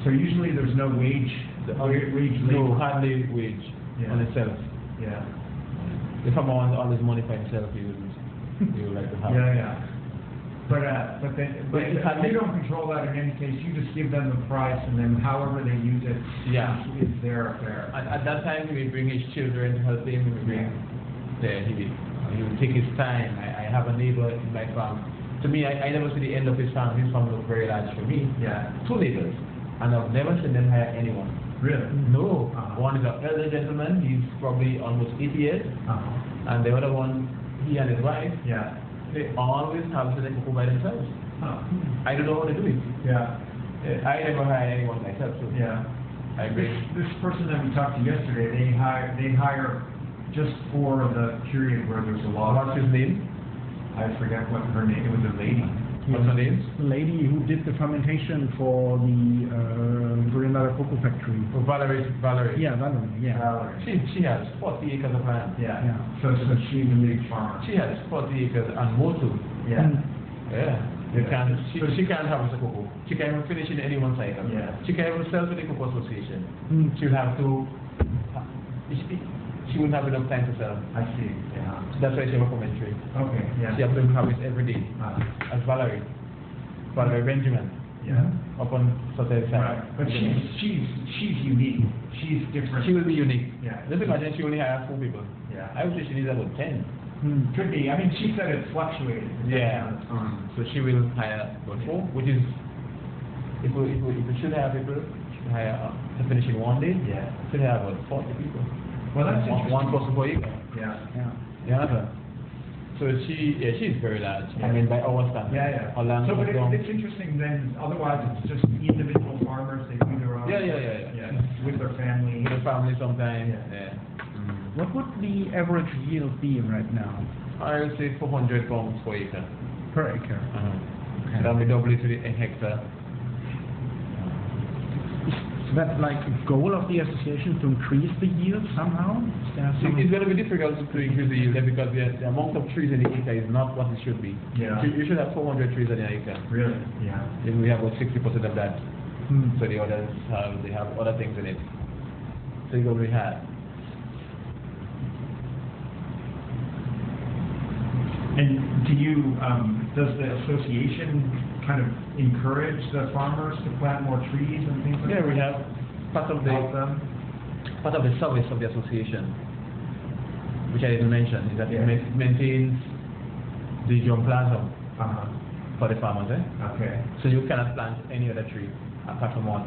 So usually there's no wage labor. No, hardly wage on itself. Yeah. If I'm on all this money for himself, he would like to have. Yeah. But you don't control that in any case. You just give them the price, and then however they use it is their affair. At that time, he would bring his children to help him. He would bring he would take his time. I have a neighbor in my farm. To me, I never see the end of his farm. His farm looked very large for me. Yeah. 2 neighbors, and I've never seen them hire anyone. Really? No. One is an elder gentleman. He's probably almost 80 years, and the other one, he and his wife. Yeah. They always have to cocoa by themselves. I don't know how to do it. Yeah. I never hire anyone myself. So I agree. This person that we talked to yesterday, they hire just for the period where there's a lot. What's his name? I forget what her name. It was a lady. What's her name? The lady who did the fermentation for the Grenada cocoa factory. Oh, Valerie. Yeah, Valerie. Yeah. Valerie. She has 40 acres of land. Yeah. Yeah. So she's a big farmer. She has 40 acres and more too. Yeah. Yeah. She can't harvest a cocoa. She can't even finish in any one cycle. Yeah. She can't even sell to the cocoa association. She'll have to. She wouldn't have enough time to sell. I see. Yeah. So that's why she have a commentary. Okay. Yeah. She has to harvest every day. As Valerie Benjamin. Yeah. Up on Sotel side. Right. But she's unique. She's different. She will be unique. Yeah. Just imagine she only has 4 people. Yeah. I would say she needs about 10. Could be. I mean, she said it fluctuated. Yeah. So she will hire about 4, which is if we should have people, should hire to finish in 1 day. Yeah. Should have about 40 people. Well, that's one person per acre. Yeah. Yeah. So she's very large. I mean, by our standards. Yeah. Her land So, but is long. it's interesting then. Otherwise, it's just individual farmers. They do their own. Yeah. With their family. With the family sometimes. Yeah. What would the average yield be right now? I would say 400 pounds per acre. Per acre. Okay. Then we double it to a hectare. Is that like a goal of the association to increase the yield somehow? It's going to be difficult to increase the yield because the amount of trees in the acre is not what it should be. Yeah. So you should have 400 trees in the acre. Really? Yeah. Then we have about 60% of that. So the others they have other things in it. So it's going to be hard. And does the association kind of encourage the farmers to plant more trees and things like that? Yeah, we have part of the service of the association, which I didn't mention, is that it maintains the germplasm for the farmers. Okay. So you cannot plant any other tree apart from what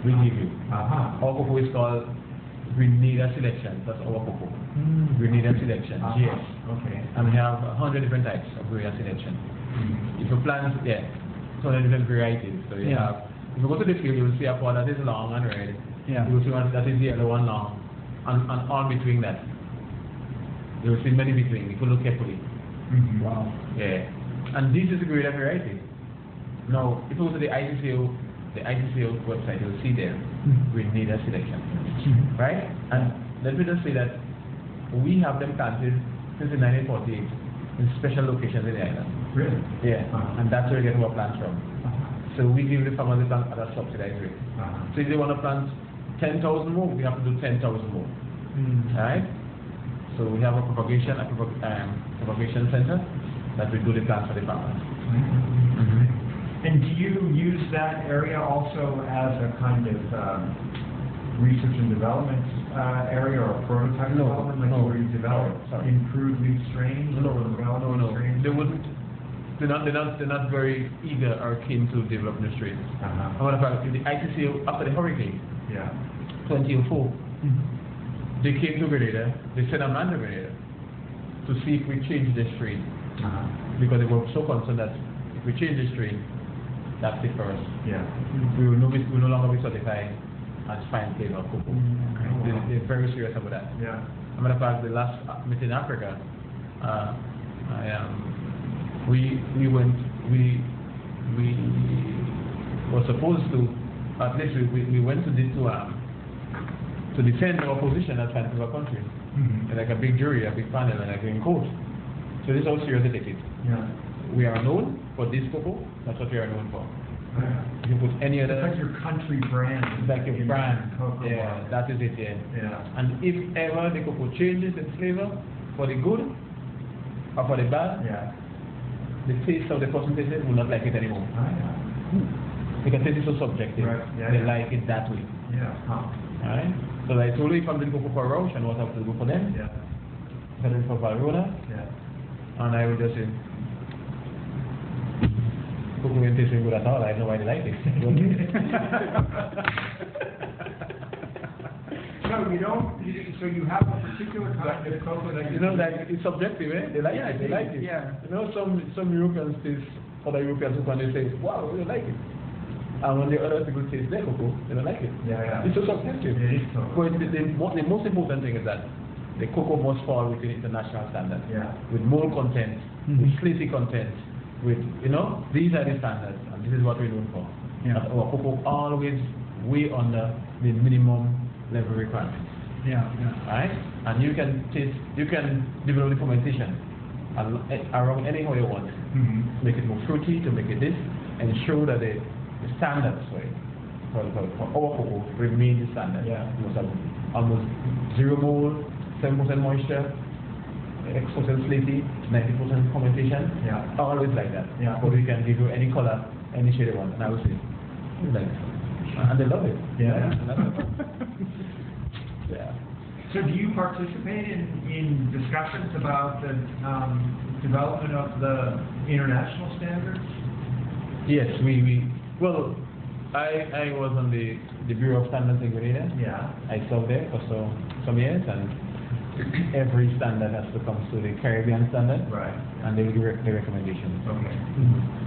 we give you. Our cocoa is called Grenada selection. That's our cocoa. Grenada selection. Yes. Okay. And we have 100 different types of Grenada selection. If you plant, 100 different varieties. So you have. If you go to the field, you will see a pod that is long and red. Yeah. You will see one that is yellow and long, and all between that. You will see many between if you look carefully. Wow. Yeah. And this is a Grenada variety. Now, if you go to the ICCO website, you will see there Grenada selection. Right? And let me just say that we have them planted since 1948 in special locations in the island. Really? Yeah. And that's where we get our plants from. So we give the farmers the plant at a subsidized rate. So if they want to plant 10,000 more, we have to do 10,000 more. Right? So we have a propagation center that we do the plants for the farmers. And do you use that area also as a kind of research and development area or prototype development, like where you develop improved new strains? No. Strains? They wouldn't. They're not very eager or keen to develop new strains. As a matter of fact, in the ICCO after the hurricane, 2004, they came to Grenada. They sent a man to Grenada to see if we change the strain, because they were so concerned that if we change the strain, that's it for us. Yeah. We will no longer be certified as fine flavor cocoa. They're very serious about that. Yeah. As a matter of fact, the last meeting in Africa, we were supposed to, at least we went to defend our position as fine flavor country, and like a big jury, a big panel, and like in court. So this is how serious they take it. Yeah. We are known for this cocoa. That's what we are known for. You put any It's other, like your country brand. it's like your in brand. cocoa Yeah, market. that is it, yeah. Yeah. And if ever the cocoa changes its flavor for the good or for the bad, Yeah. the taste of the person tastes it will not like it anymore. Oh, yeah. Because taste is so subjective. Right, yeah, They yeah. like it that way. Yeah. Huh. Alright? So like told you if I'm doing cocoa for Roche and what I have to do for them, Yeah. if I'm doing for Valrhona, Yeah. and I will just say, cocoa ain't tasting good at all, I know why they like it. So you don't, so you have a particular kind of cocoa that You know, like it's subjective, eh? They like it, they like it. Yeah. You know, some Europeans taste other Europeans when they say, wow, they like it. And when the other people taste their cocoa, they don't like it. Yeah, yeah. It's so subjective. It is so. But the most important thing is that the cocoa must fall within international standards. Yeah. With mold content, with slaty content, with, you know, these are the standards, and this is what we're known for. Yeah. That our cocoa always way under the minimum level requirements. Yeah, yeah. Right? And you can develop the fermentation around anyhow you want. Mm-hmm. Make it more fruity, to make it this, and show that the standards for our cocoa remain the standard. Yeah. You must have almost 0 mold, 7% moisture, X% slaty, 90% fermentation. Yeah. Always like that. Yeah. But we can give you any color, any shade you want. And I will say, you like it. And they love it. Yeah. And that's it. Yeah. So do you participate in discussions about the development of the international standards? Yes, well, I was on the Bureau of Standards in Grenada. Yeah. I served there for some years, and every standard has to come to the Caribbean standard, Right. and they will give the recommendations. Okay.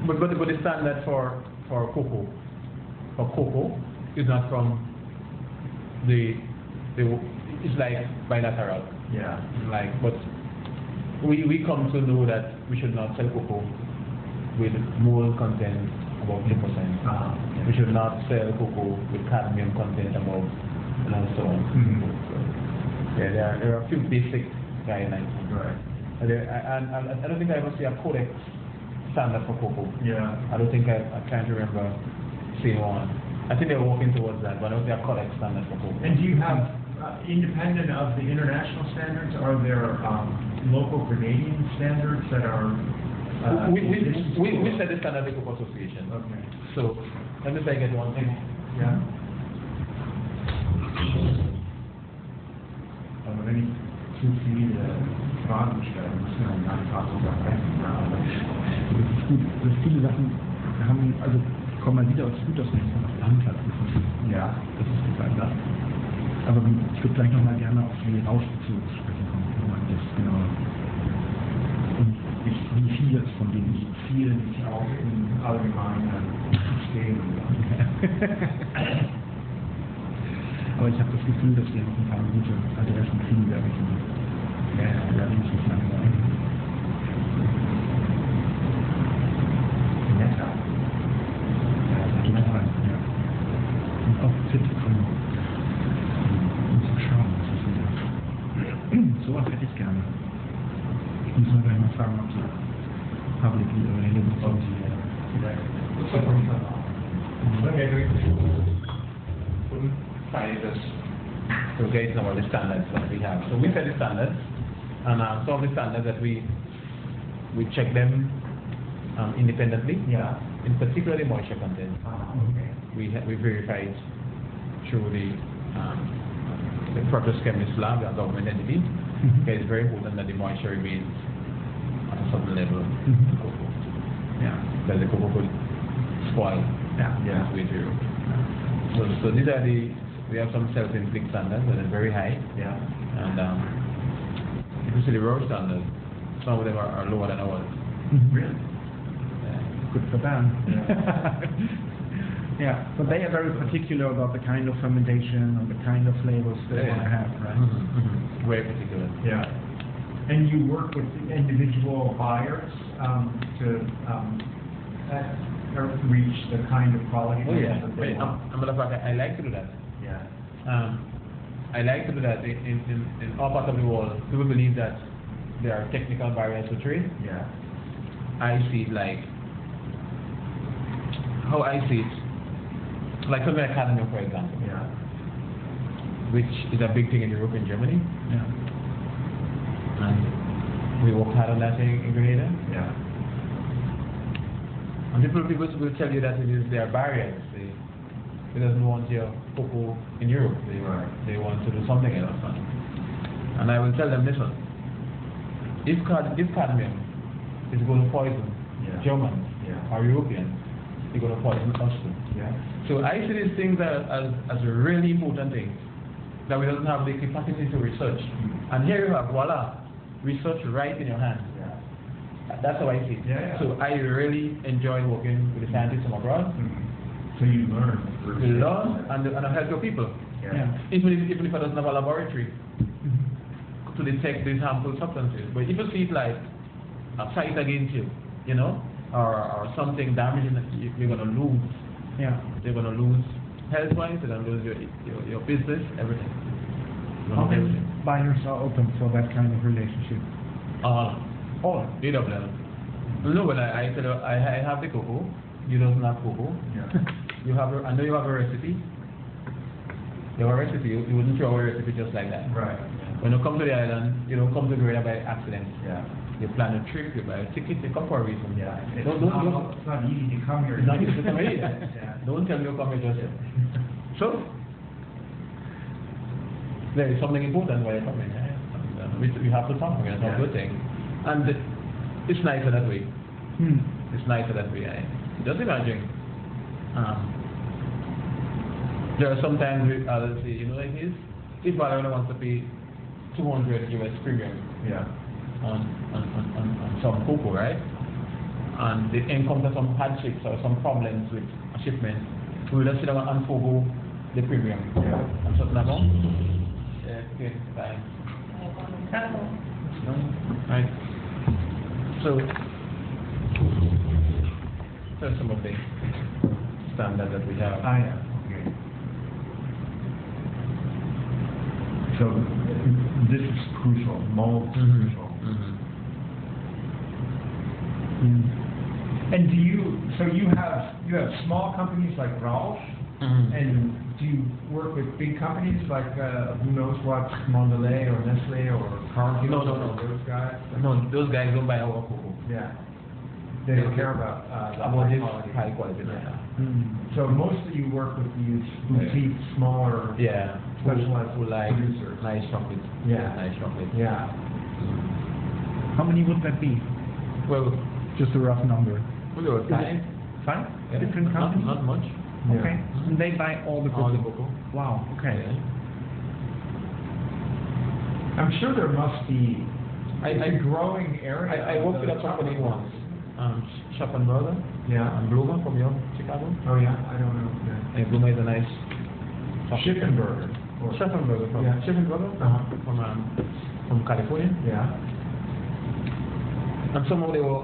But the standard for cocoa is not from it's like bilateral. Yeah. But we come to know that we should not sell cocoa with mold content above 2%. We should not sell cocoa with cadmium content above, and so on. Mhm. So, yeah, there are a few basic guidelines. Right. And I don't think I ever see a codex standard for cocoa. Yeah. I don't think I can't remember seeing one. I think they're working towards that, but I don't see a codex standard for cocoa. And do you have, independent of the international standards, are there local Grenadian standards that are? We set the standard of the Cocoa Association. Okay. So let me say I get one thing. Yeah. Also wenn ich zu viele Fragen stelle, muss man dann einfach so vergessen. Das ist gut. Also viele Sachen haben, also kommen mal wieder aufs Gut, dass man jetzt noch Landplatz ist. Ja. Das ist total klar. Aber ich würde gleich nochmal gerne auf die Rauschbeziehung zu sprechen kommen, wenn man das genau. Und wie viele es von denen gibt. Viele, die ich auch im Allgemeinen verstehen. Aber ich habe das Gefühl, dass wir noch ein paar gute Adressen kriegen werden. Ja, allerdings nicht lange sein. Netter. Ja, total, ja. Und auch fit kommen. Um zu schauen, was es wieder. Sowas hätte ich gerne. Ich muss mal gleich mal fragen, ob sie publicly available sind. To get some of the standards that we have. So we set the standards, and some of the standards that we check them independently. Yeah. In particular, the moisture content. Okay. We verify it through the Process Chemist Lab, our government entity. Okay, it's very important that the moisture remains at a certain level. Yeah. That the cocoa could spoil. Yeah. Yeah. Way through. So these are we have some self-inflict standards that are very high. Yeah. And if you see the raw standards, some of them are lower than ours. Really? Good for them. Yeah. Yeah, but they are very particular about the kind of fermentation or the kind of flavors they want to have, right? Very particular. Yeah. And you work with individual buyers to reach the kind of quality Oh yeah. that they want. I like to do that. Yeah. I like to do that in all parts of the world. People believe that there are technical barriers to trade. Yeah. I see it like, how I see it, like something like cadmium, for example, Yeah. which is a big thing in Europe and Germany. Yeah. And we work hard on that in Grenada. Yeah. And people will tell you that there are barriers. They doesn't want your cocoa in Europe. They want to do something else. And I will tell them, listen, if cadmium is going to poison Germans or Europeans, it's going to poison us too. Yeah. So I see these things as a really important thing, that we don't have the capacity to research. And here you have, voila, research right in your hand. Yeah. That's how I see it. Yeah. So I really enjoy working with the scientists from abroad. So you learn. You learn and I help your people. Yeah. Even if I don't have a laboratory to detect these harmful substances. But if you see it like a fight against you, you know, or something damaging that you're going to lose. Yeah. You're going to lose health-wise, you're going to lose your business, everything. How many buyers are open for that kind of relationship? All. AWL. No, but I tell you, I have the cocoa. You don't have cocoa. Yeah. I know you have a recipe. You have a recipe. You wouldn't throw away a recipe just like that. Right. When you come to the island, you don't come to Grenada by accident. Yeah. You plan a trip, you buy a ticket, you come for a reason. Yeah. It's Don't not easy to come here. It's not easy to come here. Yeah. Don't tell me you come here just yet. So, there is something important why you're coming. We have to talk, we're going to talk good things. And it's nicer that way. It's nicer that way. Just imagine. There are sometimes others say, you know, like this, if I only want to pay $200 US premium on some cocoa, right? And they encounter some hardships or some problems with a shipment, we will just sit down and forgo the premium. And something about? Yeah, okay, fine. Right. So that's some of the standards that we have. Okay. So this is crucial. Mold is crucial. And you have small companies like Rausch, and do you work with big companies like who knows what, Mondelez or Nestle or Cargill? No. Those guys? No, those guys don't buy our cocoa. Yeah. They don't care about this quality. high quality. So mostly you work with these boutique, smaller, specialized who like producers. nice chocolate. Yeah. Nice chocolate. Yeah. How many would that be? Well, Just a rough number. there were five. Five? Yeah. Different companies? Not much. Okay. And they buy all the All the cocoa? cocoa. Wow, okay. Yeah. I'm sure there must be I a growing area. I worked with a company once, Schappenberger. Yeah. And Bluma from Chicago. Oh yeah, I don't know. Yeah. And Bluma is a nice Schippenberger. Schappenberger from Schappenberger from California. Yeah. And somehow they were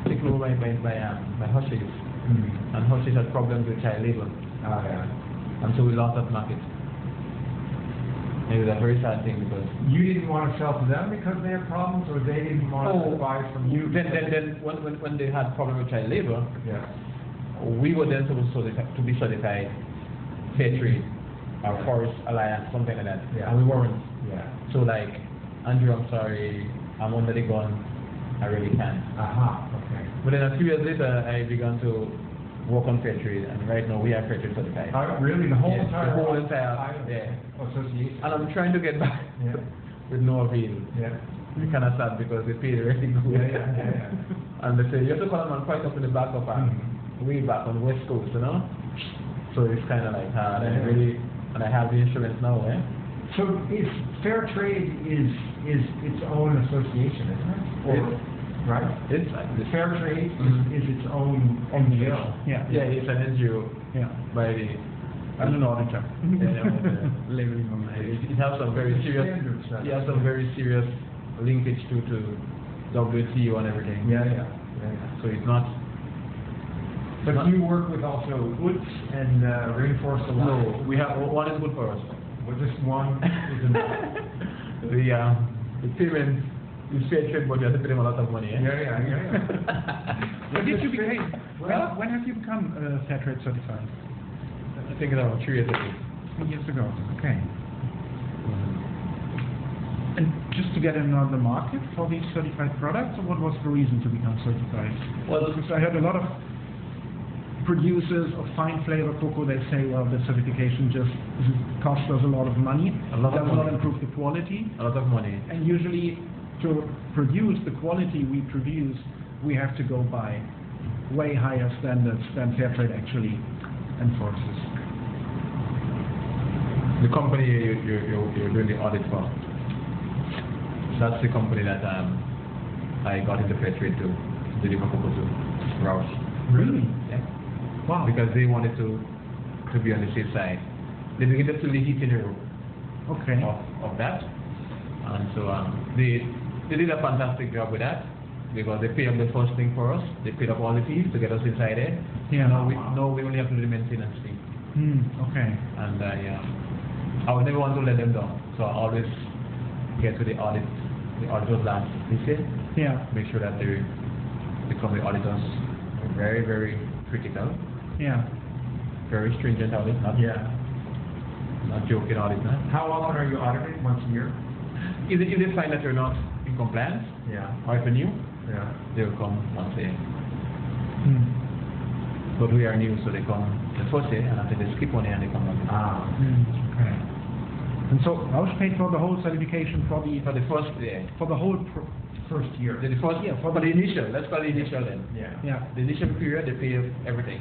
taken over by Hershey's. And Hershey's had problems with child labor. Oh yeah. And so we lost that market. It was a very sad thing because You didn't want to sell to them because they had problems, or they didn't want to buy from you? then when they had problem with child labor, Yeah. we were then supposed to be certified fair trade or forest alliance, something like that. Yeah. And we weren't. Yeah. So like, Andrew, I'm sorry, I'm under the gun, I really can't. Okay. But then a few years later, I began to work on fair trade, and right now we are fair trade certified. Really, the whole Yeah, entire the whole entire association. And I'm trying to get back Yeah. with no avail. Yeah. We kind of sad because they pay really good. Yeah. And they say, you have to call them and fight up in the back of way back on the West Coast, you know? So it's kind of like hard, and I have the instruments now, eh? So if fair trade is its own association, isn't it? Or, right? It's like this. Fair trade is its own NGO. Yeah. Yeah, it's an NGO Yeah. by the... I'm an auditor. Labeling on it has some very serious... Standards, It has some very serious linkage to WTO and everything. Yeah. So it's not... But you work with also UTS and Rainforest Alliance? No, we have one is good for us. Well, just one is enough. The payment is fair trade, but you have to pay them a lot of money. Eh? Yeah. When did you become? Well, When have you become fair trade certified? think around 3 years ago. 3 years ago. Okay. And just to get another market for these certified products, or what was the reason to become certified? Well, Because I heard a lot of producers of fine flavor cocoa, they say, well, the certification just costs us a lot of money. A lot of does not money. improve the quality. a lot of money. And usually, to produce the quality we produce, we have to go by way higher standards than Fairtrade actually enforces. The company you're doing the audit for, that's the company that I got into Fairtrade to deliver cocoa to, Roush. Really? Yeah. Wow. Because they wanted to be on the safe side. They began to the heating room Okay. of that, and so they did a fantastic job with that because they paid up the first thing for us. They paid up all the fees to get us inside there. Yeah. Now we only have to do the maintenance fee. Okay. And yeah, I would never want to let them down. So I always get to the auditors last this year. Yeah. Make sure that they become the auditors. Very, very critical. Yeah. Very stringent audit. Not joking audit. Huh? How often are you audited? Once a year? If they find that you're not in compliance, Yeah. or if you're new, Yeah. they will come once a year. Hmm. But we are new, so they come the first year, and after they skip 1 year and they come back. Okay. And so Roush paid for the whole certification for For the first year. the whole First year. The first year, for the initial, let's call it initial then. Yeah. yeah. The initial period, they pay everything.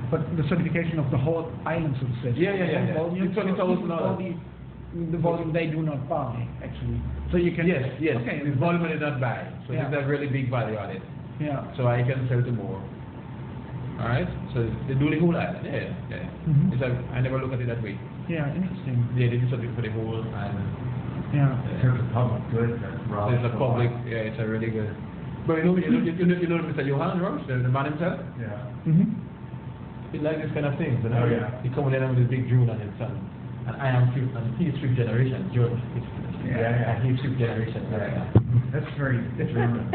But the certification of the whole island, so to say. Yeah. The volume, It's $20,000. all the volume they do not buy actually. So you can. Yes. Okay. The volume they not buy, so Yeah. there's a really big value on it. Yeah. So I can sell to more. All right. So they do the whole island. Yeah. Mhm. I never look at it that way. Yeah. Interesting. Yeah, they do something for the whole island. Yeah. In terms of public good, that's So Roush. it's a public. Yeah, it's a really good. But you know Mr. Johan Roush, the man himself. Yeah. Mm-hmm. He likes this kind of things. You know? Oh, yeah. He comes in with his big jewel on his son. And I am fifth, and he is fifth generation. George. Yeah. And he's fifth generation. That's very German.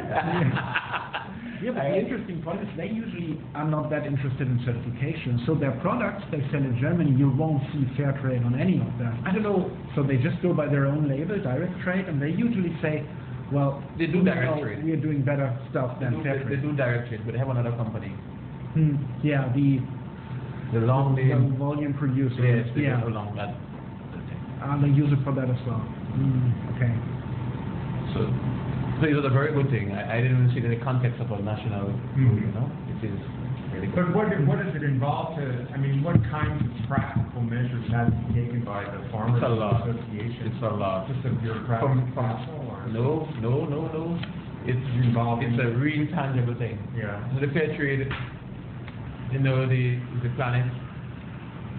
Yeah, but the interesting part is they usually are not that interested in certification. So their products they sell in Germany, you won't see fair trade on any of them. I don't know. So they just go by their own label, direct trade, and they usually say, well, They do we direct know trade. We are doing better stuff than fair They trade. do direct trade, but they have another company. Yeah, the long name. volume producer. Yes, they yeah. go along that. They use it for that as well. Okay. So it was a very good thing. I didn't even see it in the context of a national rule, you know. It is really good. But what does it involve what kinds of practical measures have to be taken by the Farmers It's a lot. Association? It's a lot. Just a bureaucratic hassle, or? No. It's Involving- It's a real tangible thing. Yeah. So the fair trade, you know, the planet,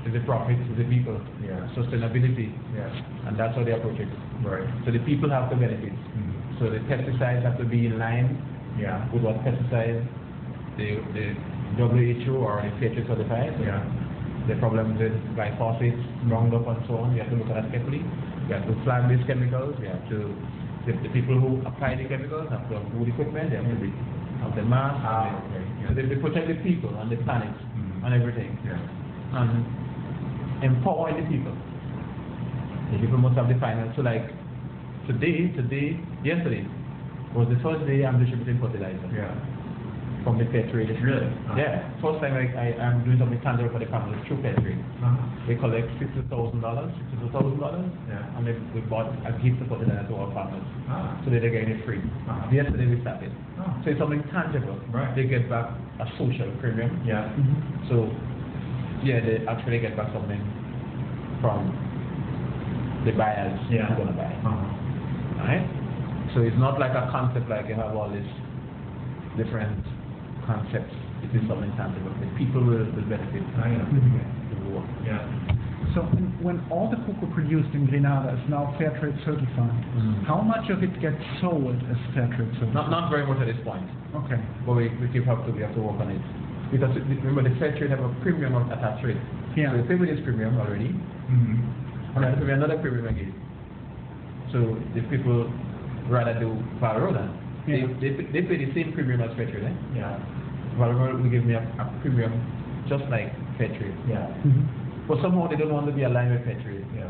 the profit, the people, Yeah. sustainability, Yeah. and that's how they approach it. Right. So the people have to benefit. So the pesticides have to be in line Yeah. with what pesticides the WHO or the fair trade certified. Yeah. The problems with glyphosate, Roundup, and so on. You have to look at that carefully. You have to flag these chemicals. You have to the people who apply the chemicals have to have good equipment. They have to have the mask. Okay. So they protect the people and the planet and everything. Yeah. And empower the people. The people must have the finance. So like yesterday was the first day I'm distributing fertilizer. Yeah. From the fair trade. Really? Yeah. First time I'm doing something tangible for the families through fair trade. They collect $60,000, Yeah. and we bought a gift of fertilizer to our farmers. So they're getting it free. Yesterday we started. Oh. So it's something tangible. Right. They get back a social premium. Yeah. So yeah, they actually get back something from the buyers who are going to buy. Right? So it's not like a concept like you have all these different concepts. It is something tangible. The people will benefit. Yeah. So when all the cocoa produced in Grenada is now fair trade certified, how much of it gets sold as fair trade certified? Not very much at this point. Okay. But we have to work on it. Because remember the fair trade have a premium attached to it. Yeah. So we pay with this premium already. And then we have another premium again. So the people rather do Valrhona. Yeah. They pay the same premium as fair trade, Yeah. Valrhona will give me a premium just like fair trade. Yeah. but somehow they don't want to be aligned with fair trade. Yeah.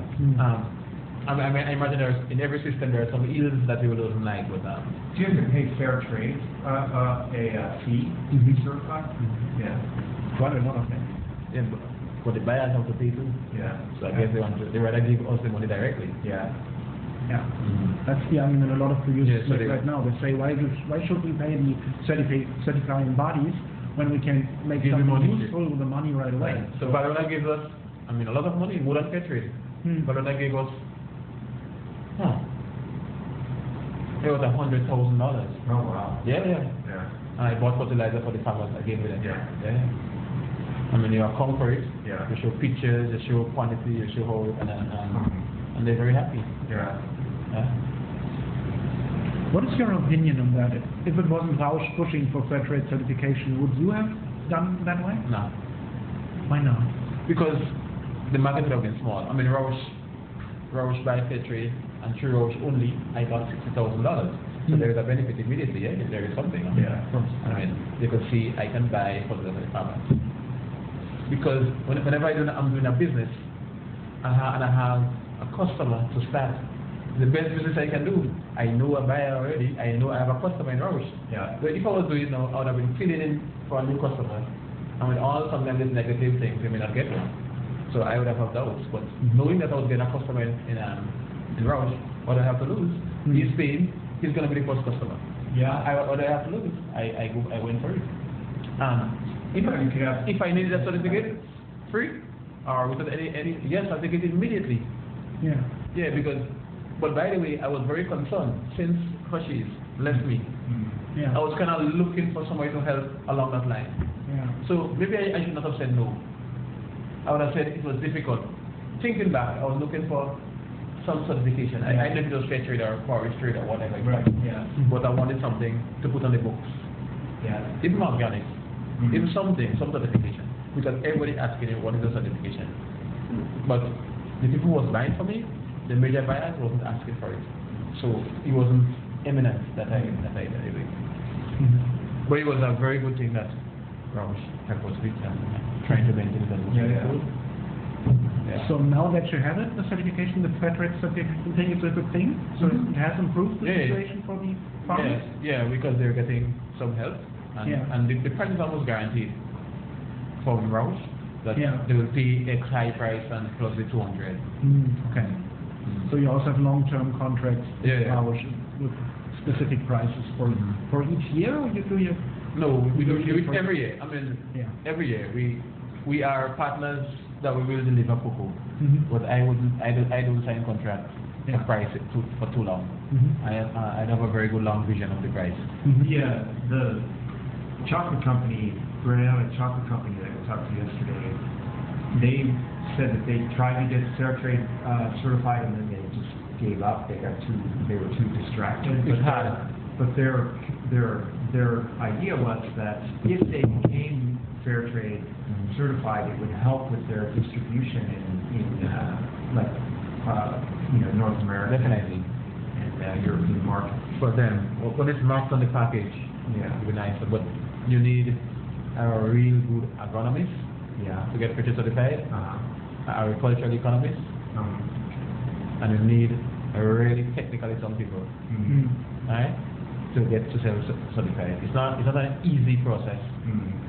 I imagine in every system there are some ills that people don't like with that. Do you have to pay fair trade, a fee to be certified? Yeah. Quite a lot of them. Yeah, but the buyers have to pay too. Yeah. So I guess they rather give us the money directly. Yeah. Yeah. That's the argument a lot of producers Yeah, so make right now. They say, why should we pay the certifying bodies when we can make Give the something money. useful with the money right away? So Barona gives us, a lot of money, more than fair trade. Barona gave us, it was $100,000. Oh, wow. Yeah. Yeah. And I bought fertilizer for the farmers. I gave it them. Yeah. You account for it. Yeah. You show pictures, you show quantity, you show how, and they're very happy. Yeah. Yeah. What is your opinion on that? If it wasn't Rausch pushing for fair trade certification, would you have done that way? No. Why not? Because the market would have been small. Rausch by fair trade, and through Rausch only, I got $60,000. So there is a benefit immediately, if there is something. They could see I can buy for the farmers. Because whenever I'm doing a business, and I have a customer to start, the best business I can do, I know a buyer already, I know I have a customer in Rausch. Yeah. So if I was doing it now, I would have been filling in for a new customer, and with all sometimes these negative things, they may not get one. So I would have doubts, but knowing that I was getting a customer in Rausch, what I have to lose, he's paying, he's going to be the first customer. Yeah. What I have to lose, I went for it. If I needed a certificate, free, or without any, yes, I'll take it immediately. Yeah. Yeah, but by the way, I was very concerned since Hershey's left me. Yeah. I was kind of looking for somebody to help along that line. Yeah. So maybe I should not have said no. I would have said it was difficult. Thinking back, I was looking for some certification. I didn't do fair trade or forest trade or whatever. Right. Yeah. But I wanted something to put on the books. Yeah. Even organic. Even some certification. Because everybody asking me what is the certification. But the people who was buying for me, the major buyers wasn't asking for it. So it wasn't imminent that I did it. But it was a very good thing that Rausch helped us with trying to maintain it. So now that you have it, the certification, the fair trade certification, you think it's a good thing? So it has improved the situation for the farmers? Yeah, because they're getting some help. And the price is almost guaranteed from Rausch that they will pay X high price and plus the 200. Okay. So you also have long-term contracts with Rausch with specific prices for each year, or do you? No, we do it every year. Every year we are partners that we will deliver cocoa, but I don't sign contracts for price for too long. I have a very good long vision of the price. Yeah, the chocolate company, Granada Chocolate Company that we talked to yesterday, they said that they tried to get fair trade certified and then they just gave up. They were too distracted. It's hard. But their idea was that if they became fair trade certified, it would help with their distribution in North America. Definitely. And European markets. For them, when it's marked on the package, it would be nicer. But you need a real good agronomist to get purchase certified, agricultural economist, and you need a really technically some people, right, to get to sell certified. It's not an easy process.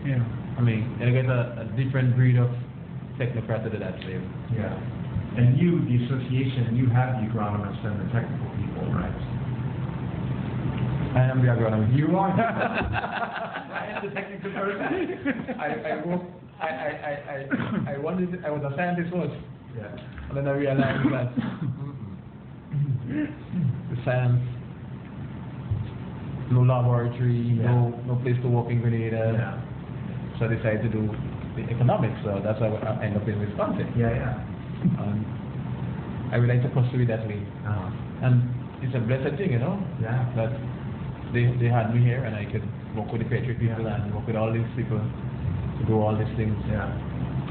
Yeah. You get a different breed of technocrat to do that for you. Yeah. And you, the association, you have the agronomists and the technical people, right? I am the agronomist. You are. I am the technical person. I was a scientist first. Yeah. And then I realized that the science, no laboratory, no place to work in Grenada. Yeah. So I decided to do the economics. So that's why I ended up in Wisconsin. Yeah. I would like to pursue it that way. And it's a blessed thing, Yeah. that they had me here and I could work with the Patriot people and work with all these people to do all these things. Yeah.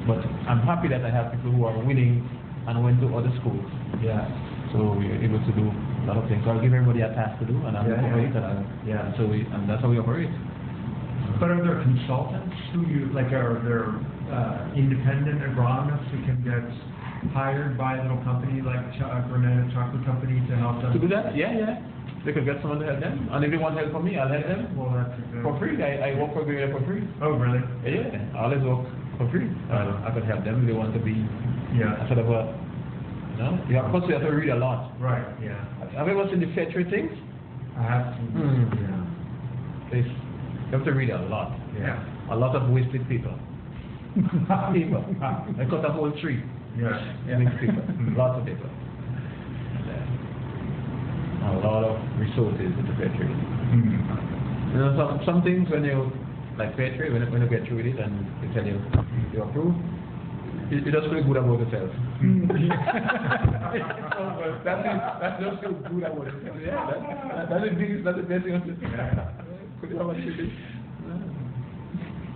But I'm happy that I have people who are winning and went to other schools. Yeah. So we're able to do a lot of things. So I'll give everybody a task to do and I'll operate it. And that's how we operate. But are there consultants who are there independent agronomists who can get hired by a little company like Granada Chocolate Company to help them? To do that? Yeah. They could get someone to help them. And if they want help from me, I'll help them. Well, that's For free. I work for Granada for free. Oh, really? Yeah, I always work for free. I could help them if they want to be Yeah. a sort of a, of course you have to read a lot. Right, yeah. Have you ever seen the fair trade things? I have to, You have to read a lot. yeah. A lot of wasted paper. Paper. I cut a whole tree. Yeah. Mixed paper. Lots of paper. A lot of resources into fair trade. You know, some things when you, like fair trade, when you get through with it and they tell you you approve, you just feel good about yourself. That's just feel good about yourself. Yeah, that's the best thing to do. Could you have a trade?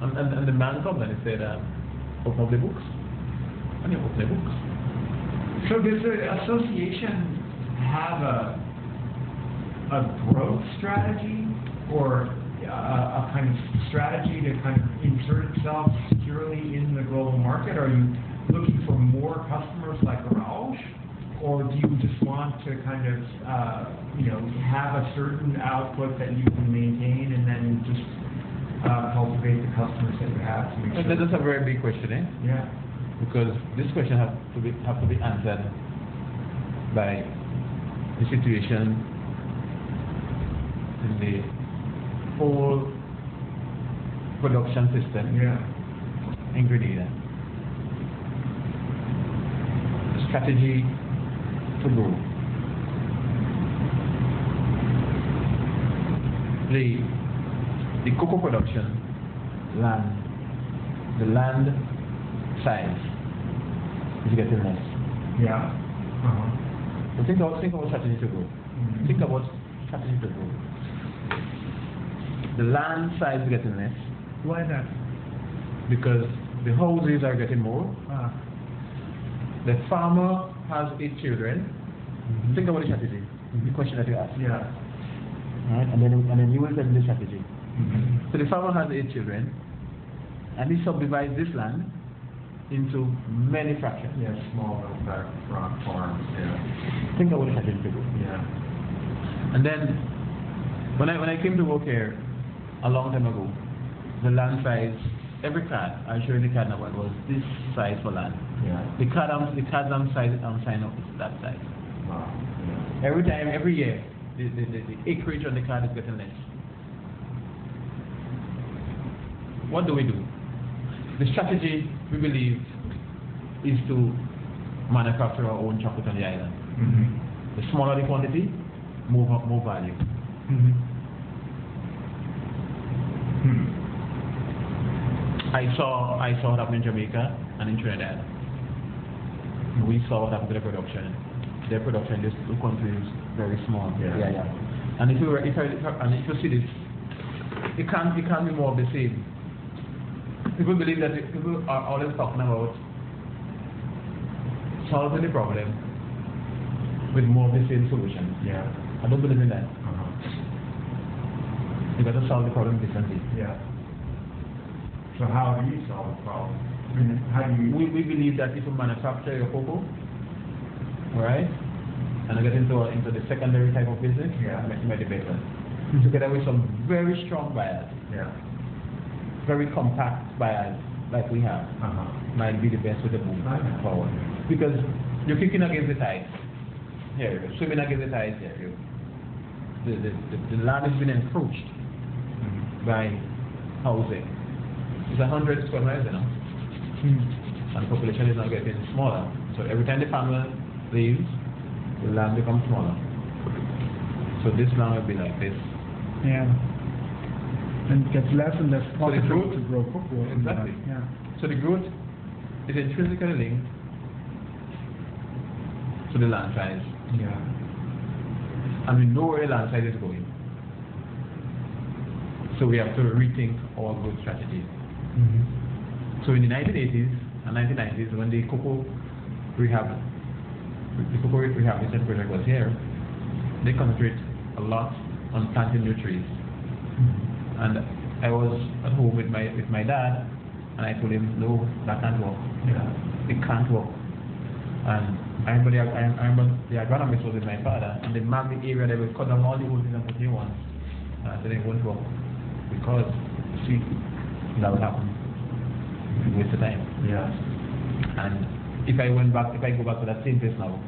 And the man comes and he said, open up the books. And you open the books. So does the association have a growth strategy or a kind of strategy to kind of insert itself securely in the global market? Are you looking for more customers like Roush, or do you just want to kind of have a certain output that you can maintain and then just cultivate the customers that you have to make sure? That's a very big question, eh? Yeah. Because this question have to be answered by the situation in the whole production system in Grenada. The strategy to grow. The cocoa production the land size is getting less. Yeah. So think about strategy to grow. Think about strategy to grow. The land size is getting less. Why that? Because the houses are getting more. The farmer has 8 children. Think about the strategy. The question that you asked. Yeah. Right? And then you will tell the strategy. So the farmer has 8 children, and he subdivides this land into many fractions. Yeah, small little farms. Yeah. Think about the strategy to grow. Yeah. And then when I came to work here a long time ago, the land size, every card, I showed the card now, it was this size for land. Yeah. The card size I'm signing up is that size. Wow. Yeah. Every year, the acreage on the card is getting less. What do? The strategy, we believe, is to manufacture our own chocolate on the island. The smaller the quantity, more value. I saw what happened in Jamaica and in Trinidad. We saw what happened to their production. Their production in these 2 countries very small. Yeah. And if you see this, it can't be more of the same. People believe that people are always talking about solving the problem with more of the same solution. Yeah. I don't believe in that. You got to solve the problem differently. Yeah. So how do you solve the problem? I mean, how do you? We believe that if you manufacture your cocoa, right, and you get into the secondary type of business, it might be better. Together with some very strong buyers. Yeah. Very compact buyers like we have, might be the best way to move forward. Because you're kicking against the tide. Here, you're swimming against the tide here. The land has been encroached by housing. It's 100 square miles, and the population is now getting smaller. So every time the farmer leaves, the land becomes smaller. So this land will be like this. Yeah. And it gets less and less profitable growth, to grow cocoa. Exactly. Yeah. So the growth is intrinsically linked to the land size. Yeah. And we know where the land size is going. So we have to rethink our growth strategy. So in the 1980s and 1990s, when the cocoa rehabilitation project was here, they concentrate a lot on planting new trees. And I was at home with my dad, And I told him, no, that can't work. Yeah. It can't work. And I remember the agronomist was with my father, and they marked the area, they would cut down all the old things and put new ones. And I said, it won't work. Because, see, that would happen. If you waste the time. Yeah. And if I go back to that same place now,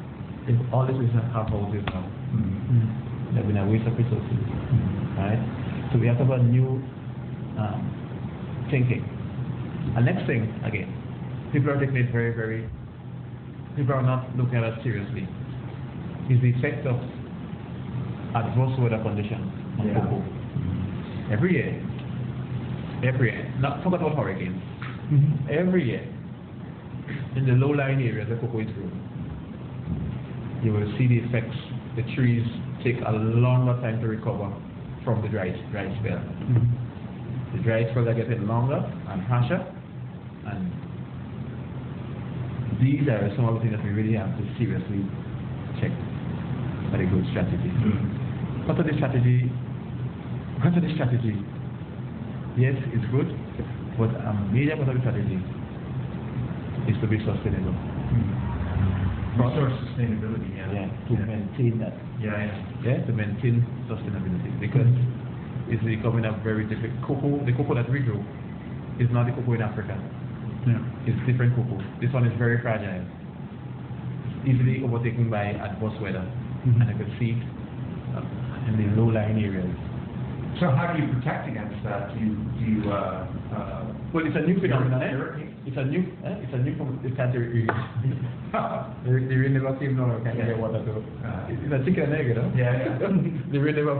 if all these places have houses now, there'll be a waste of resources. Right? So we have to have a new thinking. And next thing, again, people are taking it people are not looking at it seriously, is the effect of adverse weather conditions on cocoa. Every year, not forget about hurricanes, every year, in the low-lying areas where cocoa is grown, you will see the effects. The trees take a longer time to recover from the dry spell. The dry spells are getting longer and harsher, and these are some of the things that we really have to seriously check for a good strategy. What are the strategy? Yes, it's good, but a major part of the strategy is to be sustainable. Resource sustainability, to maintain that. To maintain sustainability, because it's becoming a very difficult. The cocoa that we grow is not the cocoa in Africa. It's different cocoa. This one is very fragile, easily overtaken by adverse weather, and you can see it in the low-lying areas. So how do you protect against that? Well, it's a new phenomenon. It's a new it can't irrigate. The rain never came nor can get water to. It's a chicken and egg, you know? The rain never.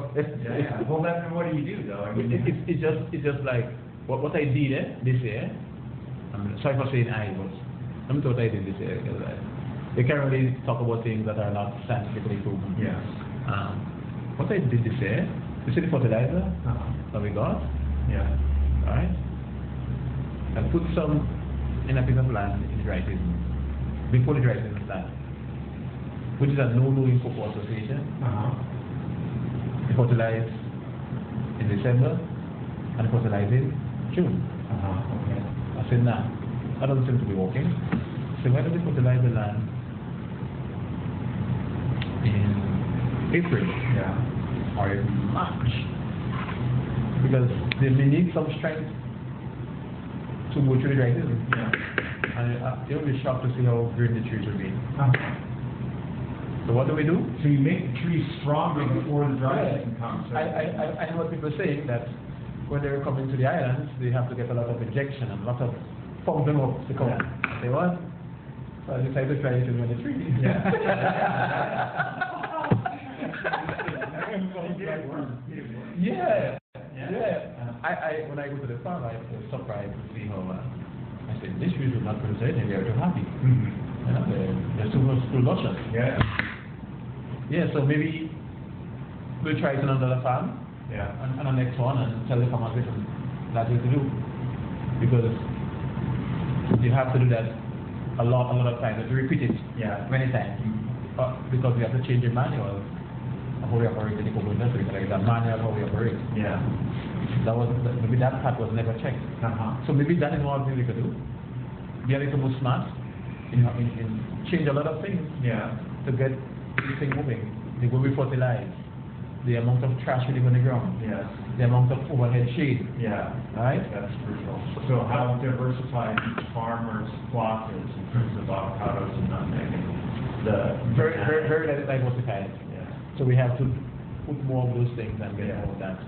Well, then what do you do though? I mean, it's just like what I did this year. I'm sorry for saying I, but let me tell you what I did this year. They can't really talk about things that are not scientifically proven. What I did this year, you see the fertilizer that we got? Alright? I put some in a piece of land in the dry season, before the dry season starts, which is a no-no in Cocoa Association. They fertilize in December and fertilize in June. I said, nah, that doesn't seem to be working. So why don't we fertilize the land in April or in March? Because they may need some strength to go through the dry season. And you'll be shocked to see how green the trees will be. So what do we do? So you make the trees stronger before the dry season comes. So I know what people are saying, that when they're coming to the islands, they have to get a lot of injection and a lot of pump them up to come. Say what? So I decided to try it in the trees. When I go to the farm, I was surprised to see how I said, these trees will not produce anything, they're too happy. You know, they're too luscious. So maybe we'll try it on another farm. And the next one, and tell the farmers that's what to do. Because you have to do that a lot of times, to repeat it many times. Because we have to change the manual of how we operate in the cocoa industry. Like the manual of how we operate. Maybe that part was never checked. So maybe that is one thing we could do. Be a little more smart, in change a lot of things to get this thing moving. The way we fertilize, the amount of trash we leave on the ground, the amount of overhead shade. Right? That's crucial. So how diversified each farmer's plot is in terms of avocados and nutmeg. Very diversified. So we have to put more of those things and get more of that.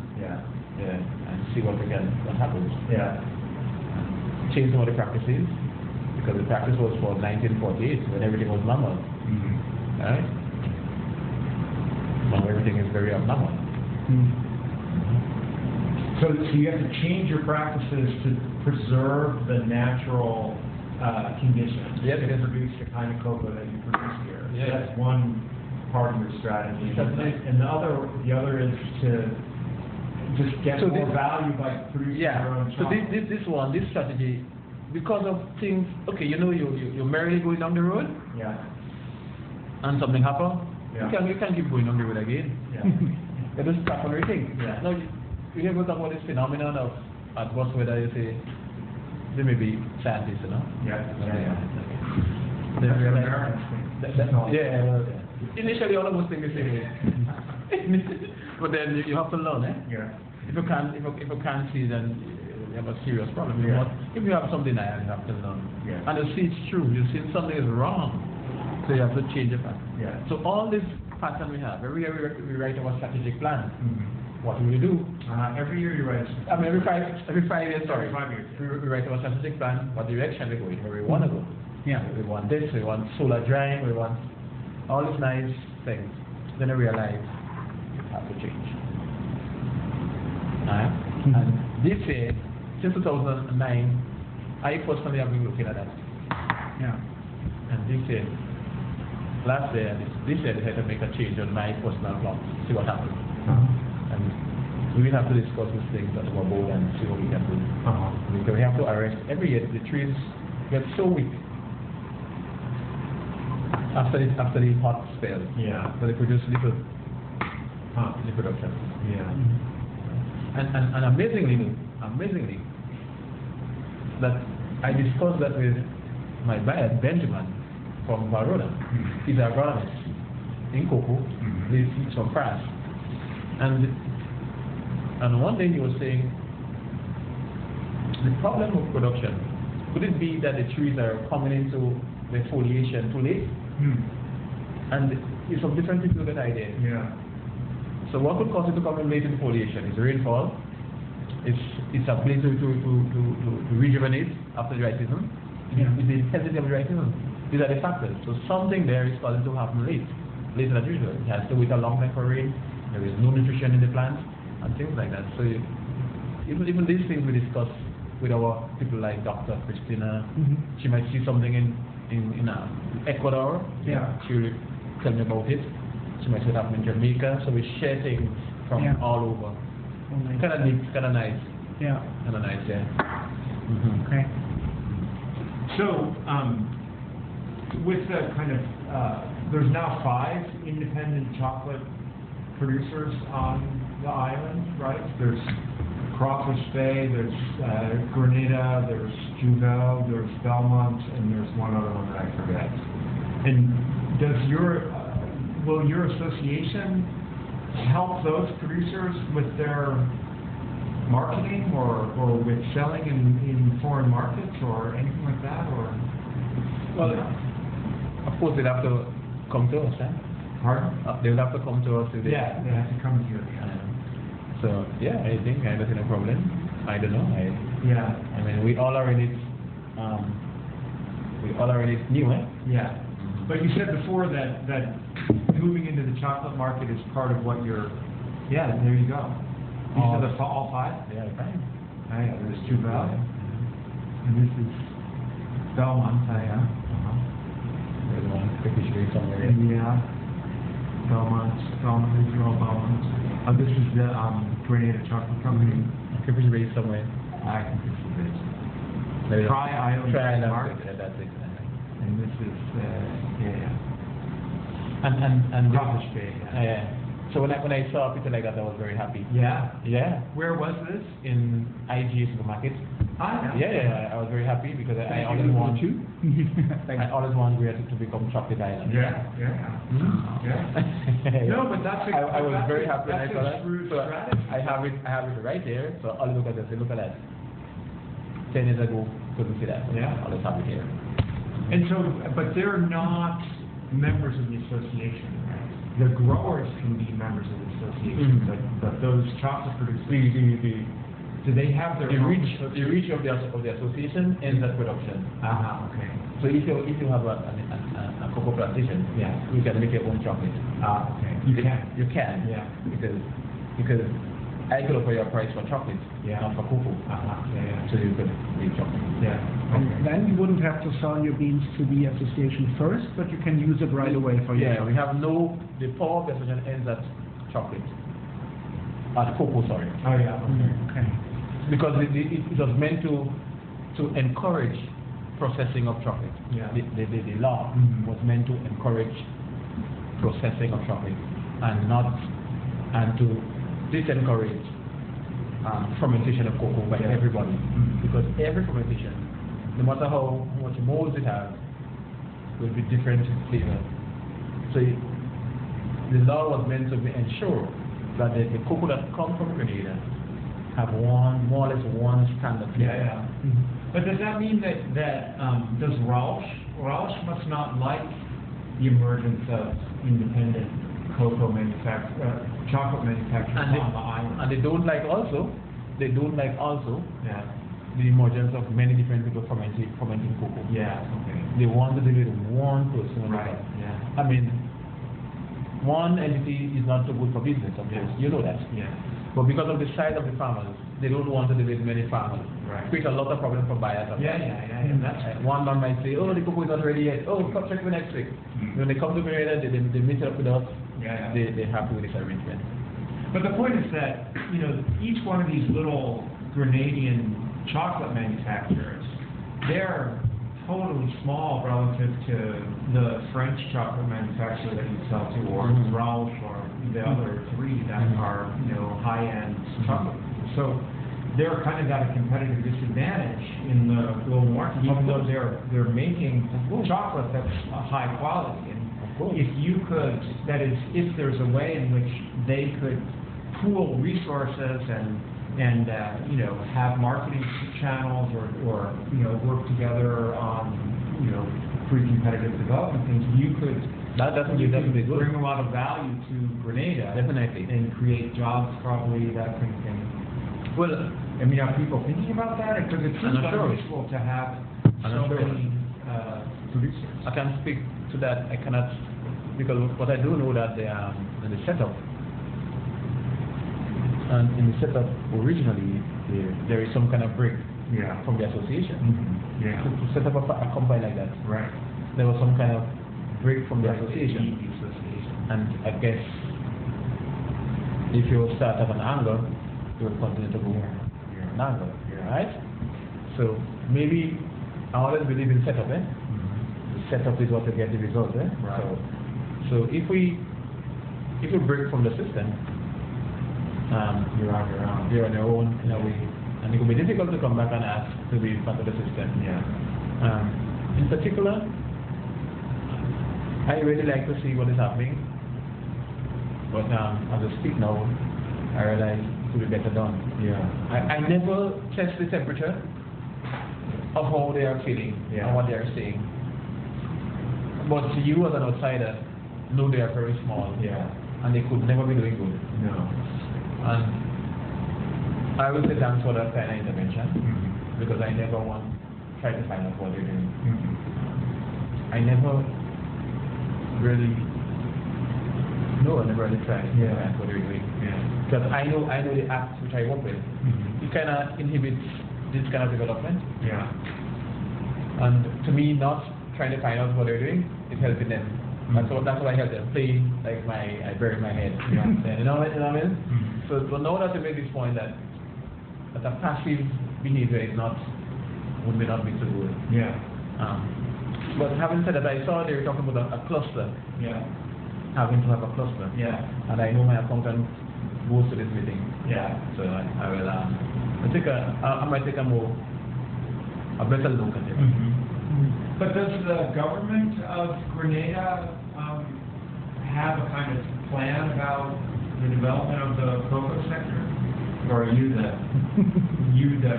And see what happens. Change some of the practices, because the practice was for 1948 when everything was normal. Right? Now everything is very abnormal. So you have to change your practices to preserve the natural conditions to produce the kind of cocoa that you produce here. So that's one part of your strategy. And the other is to just get more value by producing your own chocolate. So this strategy, because of things, you're merrily going down the road, and something happens, you can keep going on the road again. You just stop everything. Now, you hear about this phenomenon of adverse weather, you say, they may be scientists, you know? Yeah. They That's realize- American thing. yeah. Initially, all of us think the same way. But then you have to learn, eh? Yeah. If you can't see, then you have a serious problem. Yeah. If you have some denial, you have to learn. Yeah. And you see it's true. You see something is wrong, so you have to change the pattern. Yeah. So all this pattern we have, every year we write our strategic plan. Mm-hmm. What do we do? Every year you write. I mean, every 5 years, sorry. Every 5 years. We wite our strategic plan, what direction we go in, where we want to go. Yeah. We want this, we want solar drying, we want all these nice things. Then I realize you have to change. And this year, since 2009, I personally have been looking at that. Yeah. And this year, last year, and this year, I had to make a change on my personal plans, see what happens. And we will have to discuss these things at our board and see what we can do. Because we have to arrest every year the trees get so weak after the hot spell. Yeah. So they produce little production. Yeah. And amazingly, that I discussed that with my buyer Benjamin from Baroda. He's an agronomist in cocoa. He's from France. And one day he was saying, the problem of production, could it be that the trees are coming into the foliation too late? And it's some different people get idea. Yeah. So what could cause it to come in late in foliation? Is rainfall. It's a place to rejuvenate after dry season. Yeah. It's the intensity of dry season. These are the factors. So something there is starting to happen later than usual. It has to wait a long time for rain. There is no nutrition in the plants and things like that. So even these things we discuss with our people like Dr. Christina. She might see something in Ecuador. Yeah. She will tell me about it. She might see it happen in Jamaica. So we share things from all over. Oh, nice. Kind of neat, kind of nice. Yeah. Kind of nice, yeah. Okay. So, with the kind of, there's now 5 independent chocolate producers on the island, right? There's Crawfish Bay, there's Grenada, there's Juvel, there's Belmont, and there's one other one that I forget. And will your association help those producers with their marketing or with selling in foreign markets or anything like that, or? Well, of course they'd have to come to us, eh? Pardon? They'll have to come to us. They have to come here. So yeah, I think I don't see no problem. I don't know. Yeah. I mean, we all are in it. New, eh? Yeah. But you said before that moving into the chocolate market is part of what you're. Yeah. There you go. These are all 5. Yeah, fine. Yeah. There's Juvel, and this is Belmont. There's one officially somewhere. Yeah. Belmont. These are all Belmont. This is the Grenada Chocolate Company. Fish Bay somewhere. I think this is it. Maybe Tri-Island Market. That's it. And this is And Crawfish Bay. Yeah. So when I saw people like that, I was very happy. Yeah. Yeah. Where was this? In IG supermarket. Yeah. I was very happy because I always want to. I always want Greater to become chocolate island. Yeah. No, but that's I was very happy when I saw that. So strategy. I have it right there. So all look at this. Look at that. 10 years ago, couldn't see that. Yeah. All have it here. And so, but they're not members of the association, right? The growers can be members of the association, but those chocolate producers, do they have their own association? The reach of the association ends at production. Okay. So if you have a cocoa plantation, you can make your own chocolate. Okay. You can. Yeah. Because I could offer you a price for chocolate, not for cocoa. So you could make chocolate. Yeah. And then you wouldn't have to sell your beans to the association first, but you can use it right away for you. Yeah, we have the power of the association ends at chocolate. At cocoa, sorry. Oh yeah. Okay. Because it was meant to encourage processing of chocolate. Yeah. The law was meant to encourage processing of chocolate and to disencourage fermentation of cocoa by everybody. Because every fermentation, no matter how much molds it has, will be different flavor. So the law was meant to ensure that the cocoa that comes from Grenada have more or less one standard flavor. But does that mean that does Rauch must not like the emergence of independent chocolate manufacturers on the island? And they don't like also the emergence of many different people fermenting cocoa. They want to deal with one person. Right. I mean, one entity is not so good for business, of course. You know that. But because of the size of the farmers, they don't want to deal with many farmers. Right. Create a lot of problems for buyers. One man might say, oh, the cocoa is not ready yet. Oh, come check me next week. When they come to Grenada, they meet up with us. They're happy with this arrangement. But the point is that, each one of these little Grenadian chocolate manufacturers, they're totally small relative to the French chocolate manufacturer that you sell to, or Rauch, or the other three that are, high-end chocolate. So they're kind of at a competitive disadvantage in the global market, even though they're making chocolate that's high quality. And if you could, that is, if there's a way in which they could pool resources and have marketing channels or work together on pretty competitive development things, you could bring a lot of value to Grenada. Definitely. And create jobs, probably, that kind of thing. Well, I mean, are people thinking about that? Because it seems unusual to have so many producers. I can speak to that. I cannot, because what I do know that the setup. And in the setup, originally, there is some kind of break from the association. To set up a company like that, there was some kind of break from the association. And I guess if you start at an angle, you will continue to go an angle, right? So maybe I always believe in setup. The setup is what will get the result. So if we break from the system, you're on your own in a way, and it will be difficult to come back and ask to be part of the system. In particular, I really like to see what is happening, but as I speak now, I realize it will be better done. I never test the temperature of how they are feeling and what they are saying. But you as an outsider know they are very small, and they could never be doing good. And I will say thanks for that kind of intervention, because I never try to find out what they're doing. I never really tried to find out what they're doing. Because I know the acts which I work with, it kind of inhibits this kind of development. And to me, not trying to find out what they're doing is helping them. That's what I help them play, like I bury my head. You know what I mean? So now that you make this point that a passive behavior would not be so good. But having said that, I saw they were talking about a cluster. Having to have a cluster. And I know my accountant goes to this meeting. So I will. I might take a better look at it. But does the government of Grenada have a kind of plan about the development of the cocoa sector? Or are you that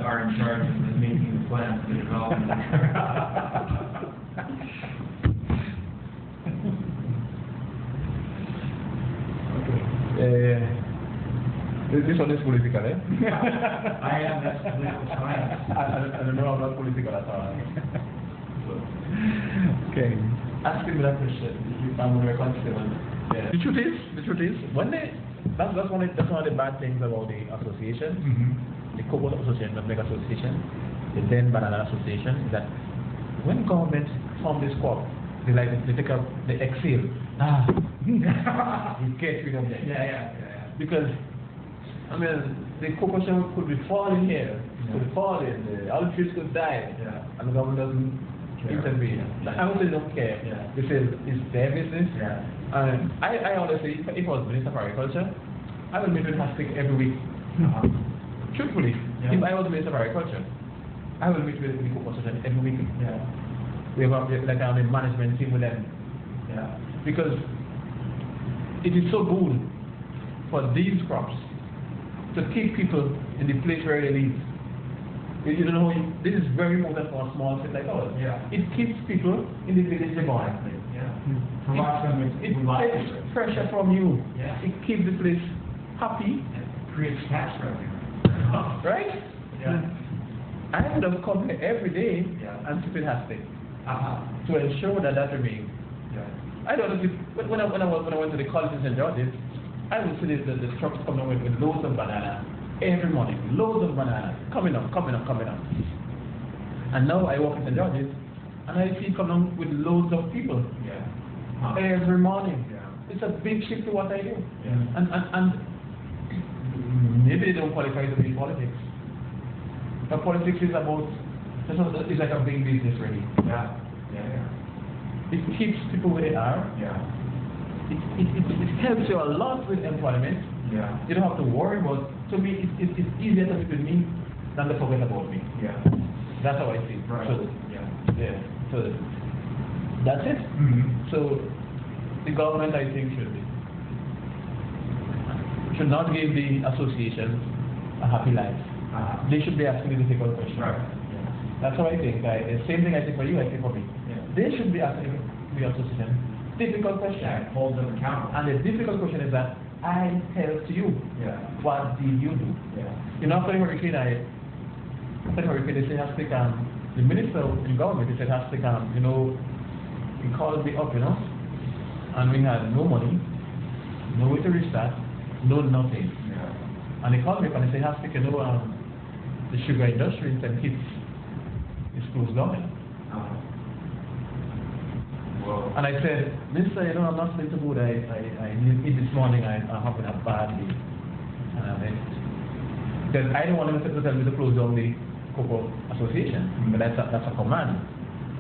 are in charge of making the plan for the development? This one is political, eh? I am, that's political science. I don't know, I'm not political at all. Okay. Ask me that question. If I'm very concerned. The truth is, when that's one of the bad things about the association, the Cocoa Association, the Mega Association, the then Banana Association, is that when government form this crop, they exhale. You get rid of them. Because I mean, the cocoa could be falling here, could fall in, the olive trees could die, and the government doesn't intervene. I would say don't care. They say it's their business. And I honestly, if I was Minister of Agriculture, I would meet with Hastic every week. Truthfully, Yeah. if I was Minister of Agriculture, I will meet with the Cook Association every week. Yeah. We have like a management team with them. Yeah. Because it is so good for these crops to keep people in the place where they live. You don't know, this is very important for a small city like ours. Yeah. It keeps people in the village they born. Yeah. Provides them with It livelihood. takes pressure from you. Yeah. It keeps the place happy, It creates tax revenue. right? Yeah. I would have come here every day Yeah. and sit in Hasty Uh-huh. to ensure that that remains. Yeah. I don't know if when I went to the college in St. George's, I would see the trucks coming with loads of banana every morning, loads of banana coming up. And now I walk in St. George's and I see coming with loads of people Yeah. Huh. every morning. Yeah. It's a big shift to what I do. Yeah. And maybe they don't qualify to be in politics. But politics is about, it's like a big business really. Yeah. Yeah. It keeps people where they are. Yeah. It helps you a lot with employment. Yeah. You don't have to worry about, to me, it's easier to live with me than to forget about me. Yeah. That's how I see it. Right. So, Yeah. yeah. So, that's it. Mm-hmm. So, the government, I think, should not give the association a happy life. They should be asking the difficult questions. Right. Yeah. That's how I think. The same thing I think for you, I think for me. Yeah. They should be asking the association difficult questions. Yeah. Hold them accountable. And the difficult question is that I tell to you, Yeah. what did you do? Yeah. You know, after the hurricane, they say has to come. The minister in government, he said has to come. You know, he called me up, and we had no money, no way to restart, no nothing. Yeah. And he called me up and he said, has to, the sugar industry in St. Kitts is closed down. Whoa. And I said, Mister, I'm not feeling too good. I need this morning. I'm having a bad day. And because I don't want him to tell me to close down the Cocoa Association. But that's a command.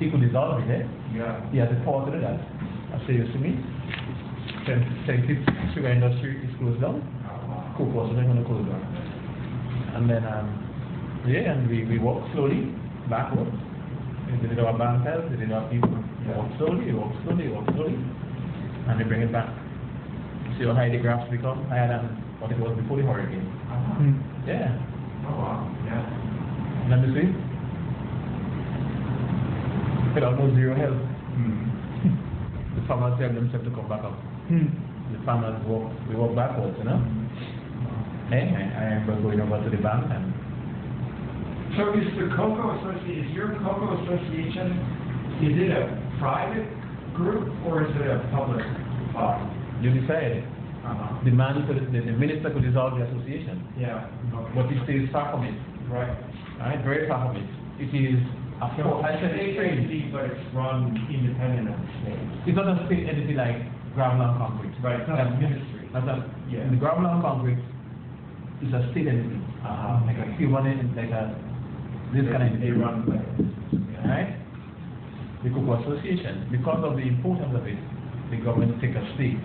He could dissolve it, eh? Yeah. He has the power to do that. I say, you see me? St. Kitts sugar industry is closed down. Cocoa, so they're going to close down. And then, and we walk slowly backward. We did our bank health, we did our people. Walk slowly, and we bring it back. See how high the graphs become? Higher than what it was before the hurricane. Yeah. Oh, wow. Yeah. Let me see. With almost zero help. The farmers tell themselves to come back up. The farmers we walk backwards, Hey, I remember going over to the bank and So is the Cocoa Association, is your Cocoa Association, is it a private group or is it a public body? you decide. The minister could dissolve the association. Yeah. But he stays far from it. Right. Right? Very far from it. It is a So it's an strange. agency, but it's run independent of the state. It's not a state entity like Gravel and Concrete. Right, it's not a ministry. Yeah. The Gravel and Concrete is a state entity. Like a human, like a this kind of They entity. run like, yeah. Right? The Cocoa Association, because of the importance of it, the government take a stake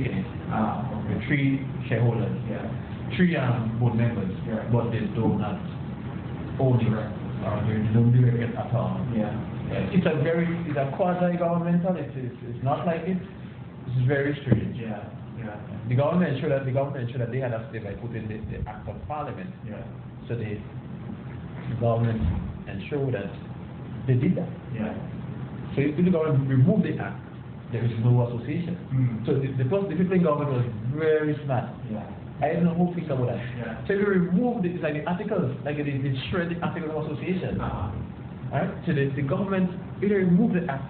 in it. Okay. With 3 shareholders, Yeah. 3 board members, Yeah. but they do not own it, or they don't do it at all. Yeah. It's a quasi-governmental. It's not like it. It's very strange. Yeah. Yeah. The government ensured that they had a stake by putting the Act of Parliament. Yeah. So the government ensured that they did that. Yeah. So if the government removed the act, there is no association. So the people in government was very smart. Yeah. I don't know who thinks about that. Yeah. So if you remove it's like the articles, like they shred the articles of association. Right? So the government, if they remove the act,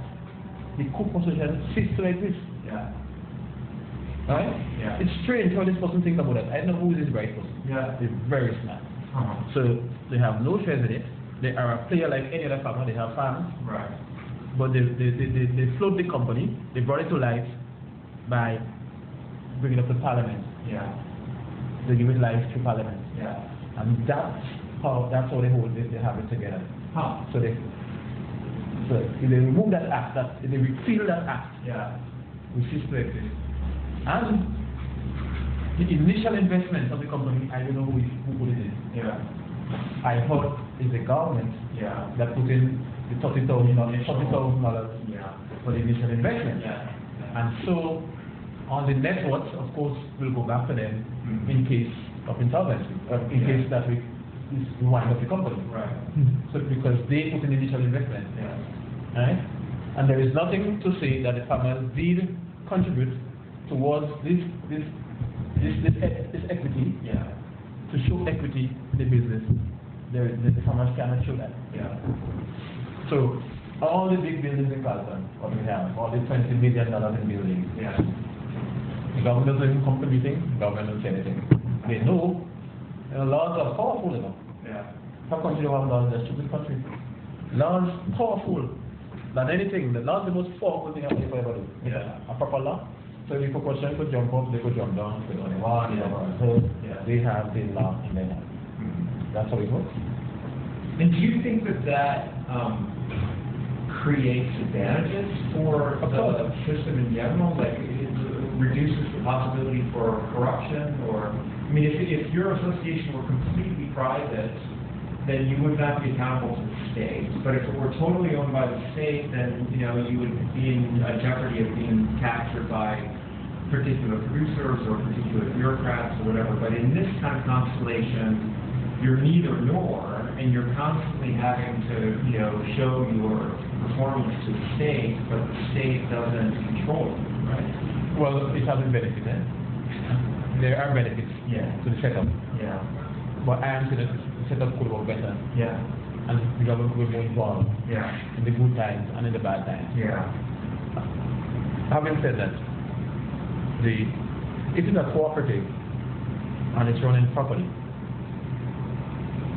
the Cocoa Association ceases to exist. Yeah. Right? Yeah. It's strange how this person thinks about that. I don't know who is this bright person. Yeah. They're very smart. So they have no shares in it. They are a player like any other farmer. They have farms. Right. But they float the company. They brought it to life by bringing it up to Parliament. Yeah. They give it life through Parliament. Yeah. And that's how they hold it. They have it together. So if they remove that act, if they repeal that act, Yeah. we cease to exist. And The initial investment of the company, I don't know who put it in. Yeah. I heard it's the government Yeah. that put in the $30,000 Yeah. for the initial investment. Yeah. And so, on the net worth, of course, we'll go back to them in case of insolvency, in case that we wind up the company. Right. So, because they put in initial investment, Yeah. right? And there is nothing to say that the farmers did contribute towards this equity, Yeah. to show equity in the business. The farmers cannot show that. Yeah. So, all the big buildings in Carlton, what we have, all the $20 million in buildings, Yeah. the government doesn't even come to meeting, the government doesn't say anything. They know, laws are powerful enough. Yeah. How country have laws? They're a stupid country. Laws powerful than anything. The law is the most powerful thing you ever do. Yeah. A proper law. So if a corporation could jump up, they could jump down, they only one, Yeah. so Yeah. they have the law in their hand. That's how it works. And do you think that creates advantages for the system in general? Like it reduces the possibility for corruption, or I mean, if your association were completely private, then you would not be accountable to the state. But if it were totally owned by the state, then you would be in jeopardy of being captured by particular producers or particular bureaucrats or whatever. But in this kind of constellation, you're neither nor, and you're constantly having to, show your performance to the state, but the state doesn't control you, right? Well, it has a benefit, eh? There are benefits to the setup. Yeah. But I am saying that the setup could work better. Yeah. And the government could be more involved Yeah. in the good times and in the bad times. Yeah. Having said that, it is a cooperative and it's running properly.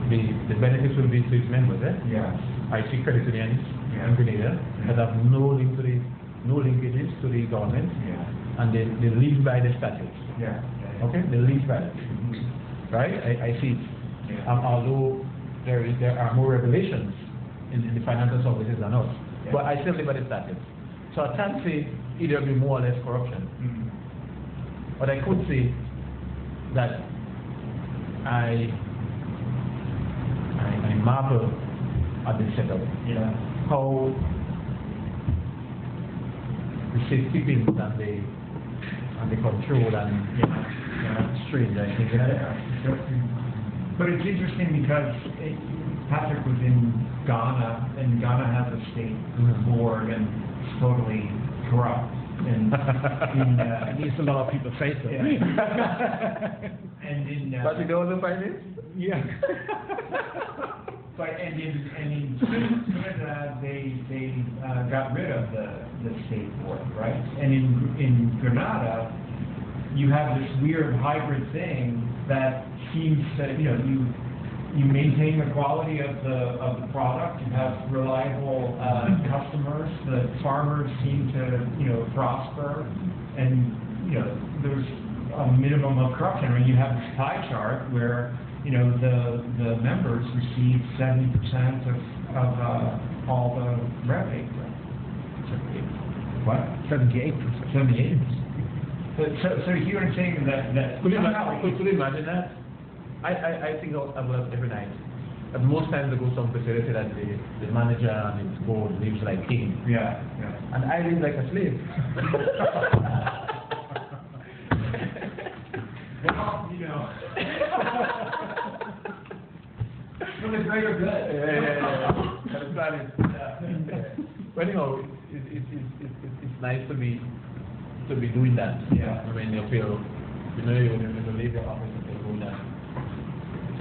The benefits will be to its members, eh? Yeah. I see credit unions Yeah. in Grenada that have no linkages to the government, Yeah. and they live by the statutes. Yeah. Okay, they live by it, right? I see it. Yeah. Although there are more regulations in the financial services than us, Yeah. but I still live by the statutes. So I can't say either be more or less corruption, but I could say that I marvel at the setup. Yeah. How the safekeeping and the control and strange, I think. But it's interesting because Patrick was in Ghana, and Ghana has a state board, and it's totally corrupt. And At least a lot of people say so. Yeah. And in But you know what the point is? Yeah. But in Trinidad, they got rid of the state board, right? And in Grenada, you have this weird hybrid thing that seems that you maintain the quality of the product, you have reliable customers, the farmers seem to prosper, and there's a minimum of corruption. I mean, you have this pie chart where the members receive 70% of all the revenue. What? 78%. 78%. So you hear what I'm saying? That Could you somehow imagine that? I think about that every night. But most times I go some place where they say that the manager and his board lives like king. Yeah. And I live like a slave. Well, for the greater good. But anyhow, it's nice to be doing that. Yeah. When you feel, you leave your office and you're doing that.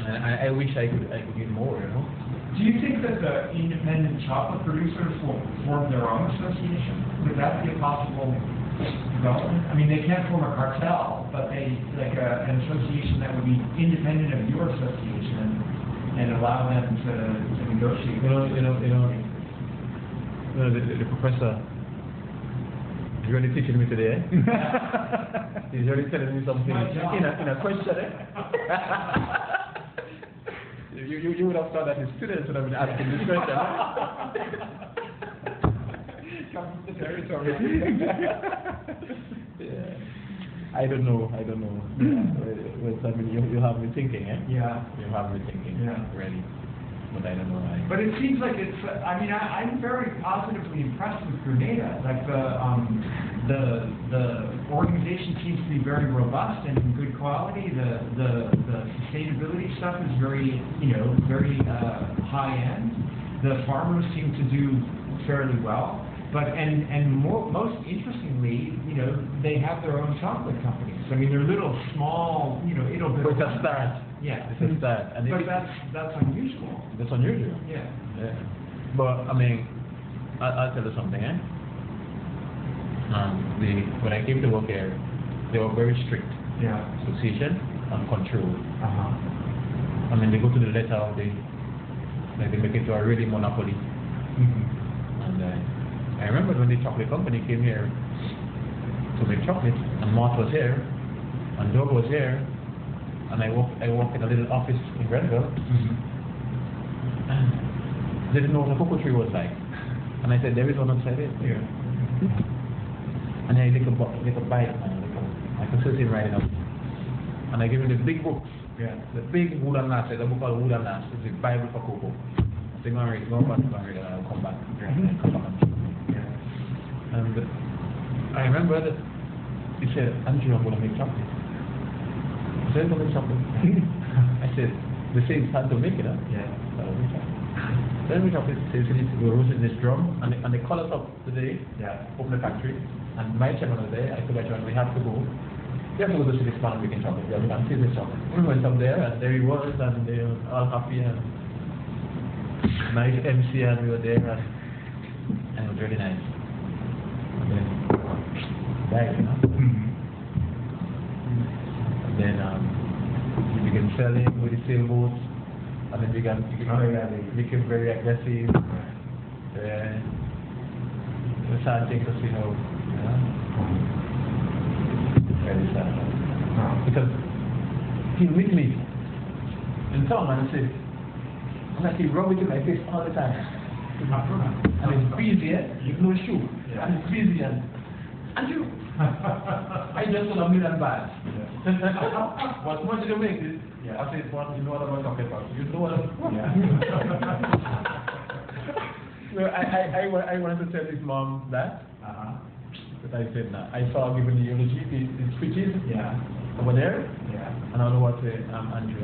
And I wish I could get more, Do you think that the independent chocolate producers will form their own association? Would that be a possible development? I mean, they can't form a cartel, but they an association that would be independent of your association and allow them to negotiate. The professor is really teaching me today. He's really telling me something in a question. You would have thought that the students would have been asking this question. Comes to the territory. I don't know. Well, I mean, you have me thinking, eh? Yeah. You have me thinking, Yeah. really. But I don't know why. But it seems like it's, I'm very positively impressed with Grenada. Like the organization seems to be very robust and in good quality. The sustainability stuff is very, very high end. The farmers seem to do fairly well. But, most interestingly, they have their own chocolate companies. I mean, they're little, small, it'll be. But it's a start. Yeah. It's a start. And but that's unusual. That's unusual. Yeah. Yeah. But, I mean, I'll tell you something, eh? When I came to work here, they were very strict. Yeah. Association and control. Uh-huh. I mean, they go to the letter of they make it to a really monopoly. Mm-hmm. And I remember when the chocolate company came here to make chocolate, and Mott was here, and Doug was here, and I worked in a little office in Grenville, Mm-hmm. and they didn't know what a cocoa tree was like. And I said, there is one outside it. Yeah. And I lick a bite, I could sit him right now. And I give him the big books, Yeah. the big wooden last, the book called Wooden Last, it's the Bible for cocoa. I said, go and read it, go and read it, and I'll come back. And come back. And I remember that he said, Andrew, I'm going to make chocolate. I said, I'm going to make chocolate. I said, they say it's time to make it, huh? Yeah. So I make chocolate. Then we chocolate, so you need to go roast in this drum, and they call us up today, Yeah. open the factory, and my chairman was there. I told my chairman, we have to go. We have to go to see this man making chocolate. Yeah, we can see this chocolate. We went up there, and there he was, and they were all happy, and nice MC, and we were there, and it was really nice. And then, died, Mm-hmm. And then we began selling with the sailboats, and then they became very aggressive. The sad thing to see how, very sad. Because he meet me in town and say, I'm like, he rub it in my face all the time. And it's busy, with no shoe. Yeah. And it's busy, and you, I just sold $1 million bags. What much did you make this? Yeah. I said, well, you know what I'm talking about. You know what I'm talking about. No, I wanted to tell his mom that. Uh-huh. But I said, nah. I saw given the eulogy, the speeches Yeah. over there. Yeah. And I don't know what to say, I'm Andrew.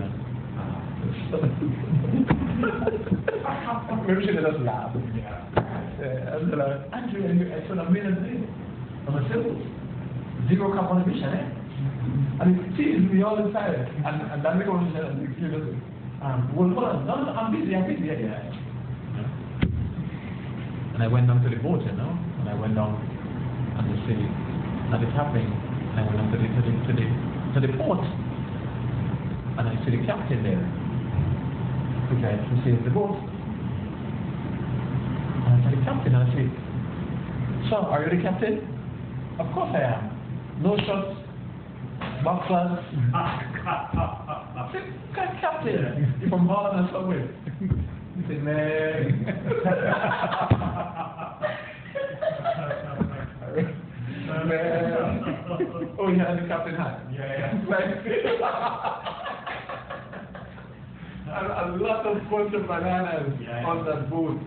Maybe she let us laugh. Yeah. And they're like, Andrew, I sold $1 million on a sailboat. Zero carbon emission, eh? And it teases me all the time. And then we go and say, well, hold on, no, I'm busy, yeah. And I went down to the boat, and I went down and the sea, and it's happening. I went down to the port, and I see the captain there, who tried to save the boat. And I said, the captain, and I said, so, are you the captain? Of course I am. No shots, boxers. I said, captain, you're from Holland or somewhere. He said, man. Oh, you had the captain hat? Yeah. A lot of bunch of bananas on that boat.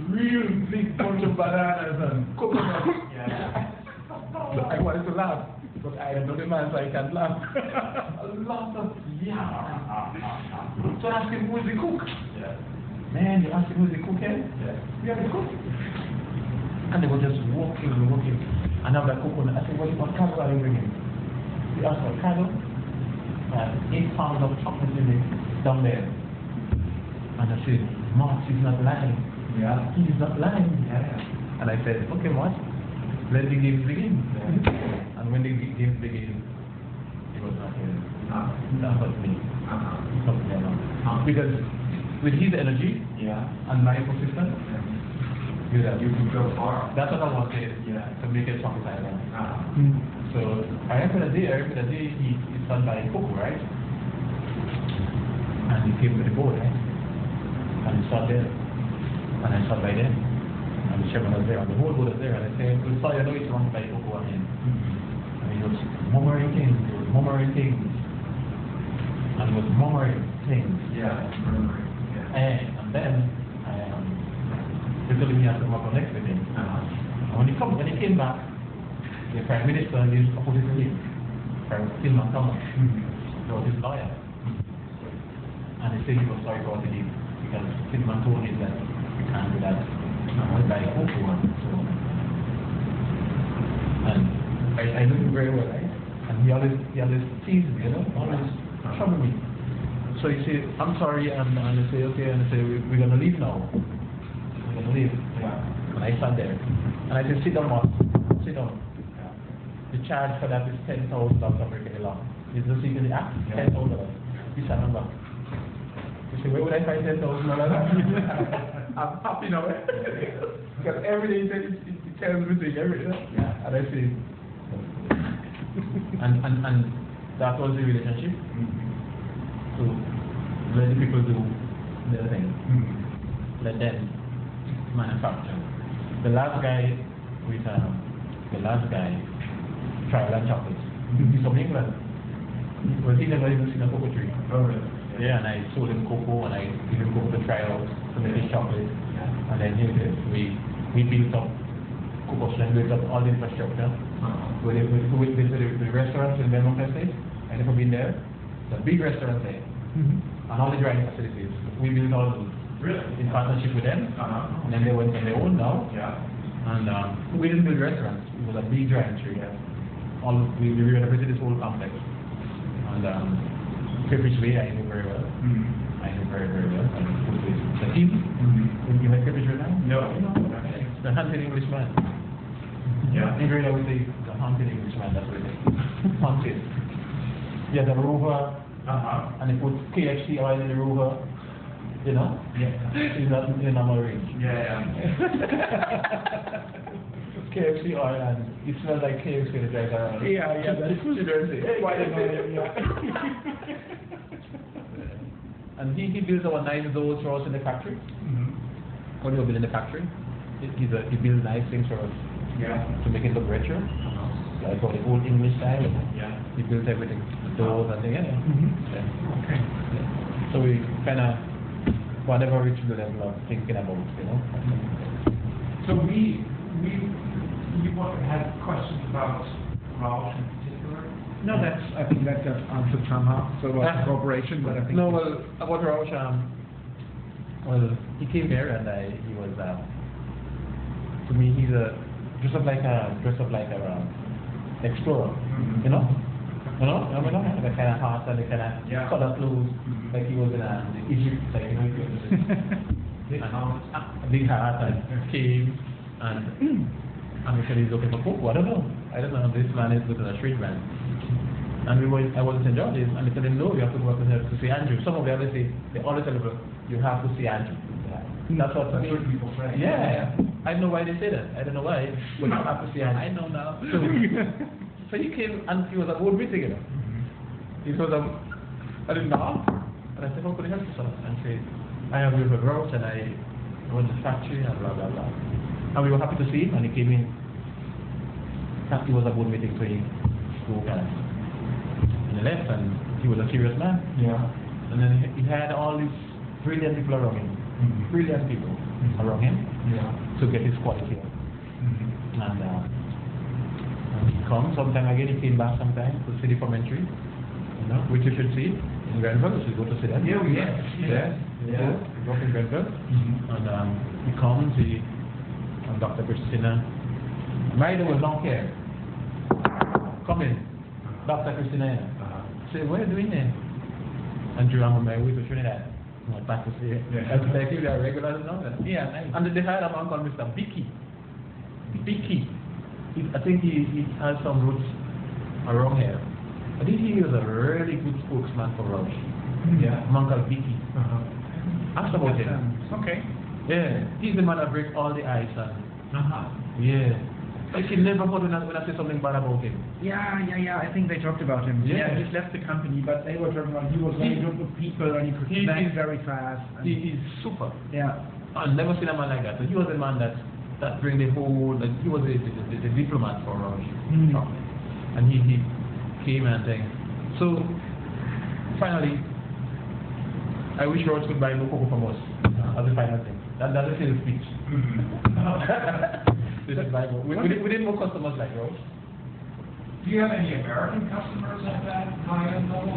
Real big bunch of bananas and coconuts. Yeah. I wanted to laugh, but I am not a man, so I can't laugh. A lot of So I asked him, who's the cook? Yeah. Man, you asked him who's the cook, eh? Yeah. We have the cook. And they were just walking and walking. And now the coconut, I said, what cattle are you bringing? We asked for cattle. 8 pounds of chocolate in it down there. And I said, Mark, he's not lying. Yeah. He's not lying. Yeah. And I said, okay, Mark, let the games begin. Yeah. And when the games begin, he was not here. That hurt me. Because with his energy and my ecosystem, You can go far. that's what I wanted to make a chocolate island. So I remember the day he started buying cocoa, right? And he came with the boat, right? And he started there. And I started by them. And the chairman was there, and the whole boat was there. And I said, well, sorry, I know you want to buy cocoa again. And he he was murmuring things, and he was murmuring things. Yeah, murmuring. Yeah. And then, they told him he had to come up next with him. And when he came back, the Prime Minister and his opposition leader, Tilman Thomas, was his lawyer. And he said he was sorry for what he did, because Tilman told him that you can't do that. The guy also won. So, and I knew him very well, right? And he always teased me, always trouble me. So he said, I'm sorry, and I say, okay, and I say, we're going to leave now. We're going to leave. Yeah. And I sat there. And I said, sit down, boss. Sit down. Yeah. The charge for that is $10,000 American law. Is this in the act? $10,000. He sat down back. He said, where would I find $10,000? I'm happy now. Because every day he said, he tells me things every day. Yeah. And I say, and that was the relationship. So let the people do their thing. Let them manufacture. The last guy trial and chocolate. He's from England. Well, he never even seen a cocoa tree. Oh, really? Yeah, and I sold him cocoa, and I gave him cocoa to try out to make his chocolate. Yeah. And then here it is. We built up Cocoa Street, built up all the infrastructure. We built the restaurants in Belmont Estate. I never been there. The big restaurant there. And all the drying facilities. We built all those. Really? In partnership with them. And then they went on their own now. Yeah. And we didn't build restaurants. It was a big drying tree. Yeah. We renovated this whole complex. And Cambridge Way I knew very well. I knew very, very well. And the team. You met Cambridge Way now? No. The hunted Englishman. Yeah. In Great, I would say the hunted Englishman, that's what it is. Hunted. Yeah, the rover. And they put KFC oil in the rover. You know? Yeah. He's not in a range. Yeah. KFC oil, and it smells like KFC the drive around. Yeah, that's dirty. Quite annoying, yeah. And he builds our nice doors for us in the factory. When we were building the factory, he builds nice things for us. Yeah. To make it look richer. Like all the old English style. Yeah. He built everything. The doors and things, yeah. Okay. Yeah. So we kind of, whatever reach the level of thinking about, So we had questions about Roush in particular? No, I think that answered somehow. So about cooperation, but I think... No, well, about Roush, well, he came here and he was, to me, he's dressed up like a explorer, you know? You know, the kind of heart and the kind of color clothes, like he was in Egypt, like, you know, big hat and came and he said he's looking for cocoa. I don't know. This man is looking at a street man. And I wasn't enjoying this, and they told him, no, you have to go up to see Andrew. Some of the others say, they always tell people, you have to see Andrew. That's what people say. Yeah. I don't know why they say that. I don't know why, but you have to see Andrew. I know now. So he came, and he was a board meeting, He was I didn't know. And I said, how could I help you, sir? And he said, I have a Roush, and I run the factory, and blah, blah, blah. And we were happy to see him, and he came in. He was a board meeting, so he spoke, and he left, and he was a serious man. Yeah. And then he had all these brilliant people around him. Brilliant people around him to get his quality up. And he comes sometime again, he came back sometime to see the commentary, which you should see in Grenville. You should go to see that. Yeah. We go in Grenville. And he comes, and Dr. Christina. Right, there was long hair. Come in. Dr. Christina. Say, what are you doing there? And I'm on my way to Trinidad. I went back to see it. That's like you are regular and all that. Yeah, nice. And they had a man called Mr. Bicky. I think he has some roots around here. I think he was a really good spokesman for Roush. Yeah, a man called Bicky. Ask about him. Okay. Yeah, he's the man that breaks all the ice and. Yeah. Like he never thought when I say something bad about him. Yeah. I think they talked about him. Yeah, he's left the company, but they were talking about he was very good with people and he could connect very fast. He's super. Yeah. I've never seen a man like that. So he was the man that bring the whole. He was the diplomat for Roush. And he came and thing. So finally, I wish Rhodes could buy no cocoa from us as a final thing. That's a sales speech. This is Bible. We didn't more customers like Rhodes. Do you have any American customers at that high-end level?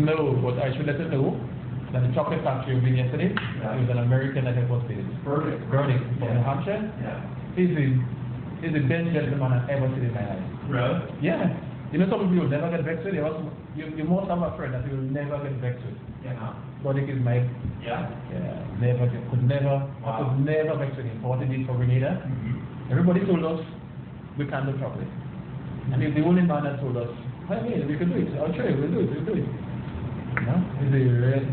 No, but I should let you know that the chocolate factory we've been yesterday, Yeah. it was an American that was based. Burdick. Burdick from Yeah. New Hampshire. Yeah. He's the best gentleman I've ever seen in my life. Really? Yeah. You know, some people will never get vexed with. You must have a friend that you will never get vexed with. Yeah. Burdick is my, Yeah? could never Wow. vex with him. For what he did for Grenada, everybody told us we can't do chocolate. And he's the only man that told us, hey, we can do it. I'll show you, we'll do it. You know? He's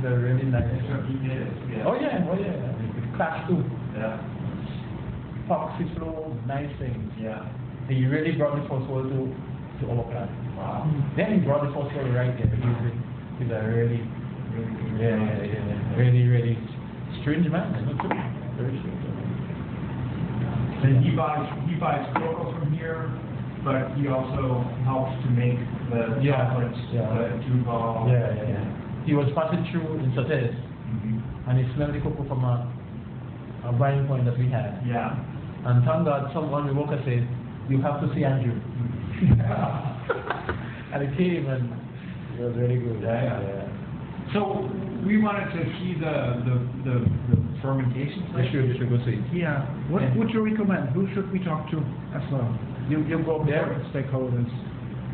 a really nice. He did it, yeah. Oh yeah. It's clash too. Yeah. Foxy flow, nice things. Yeah. He really brought the first world to our class. Wow. Then he brought the first world right there. He's a really, really strange man. Very strange. And he buys cocoa from here, but he also helps to make the chocolates, the Duval. Yeah. He was passing through in Sotes, Mhm. and he smelled the cocoa from a buying point that we had. Yeah. And thank God someone, the worker said, you have to see Andrew. And he came and it was really good. Yeah. So we wanted to see the fermentation place. You should go see. Yeah. What would you recommend? Who should we talk to as well? You go up there. Stakeholders.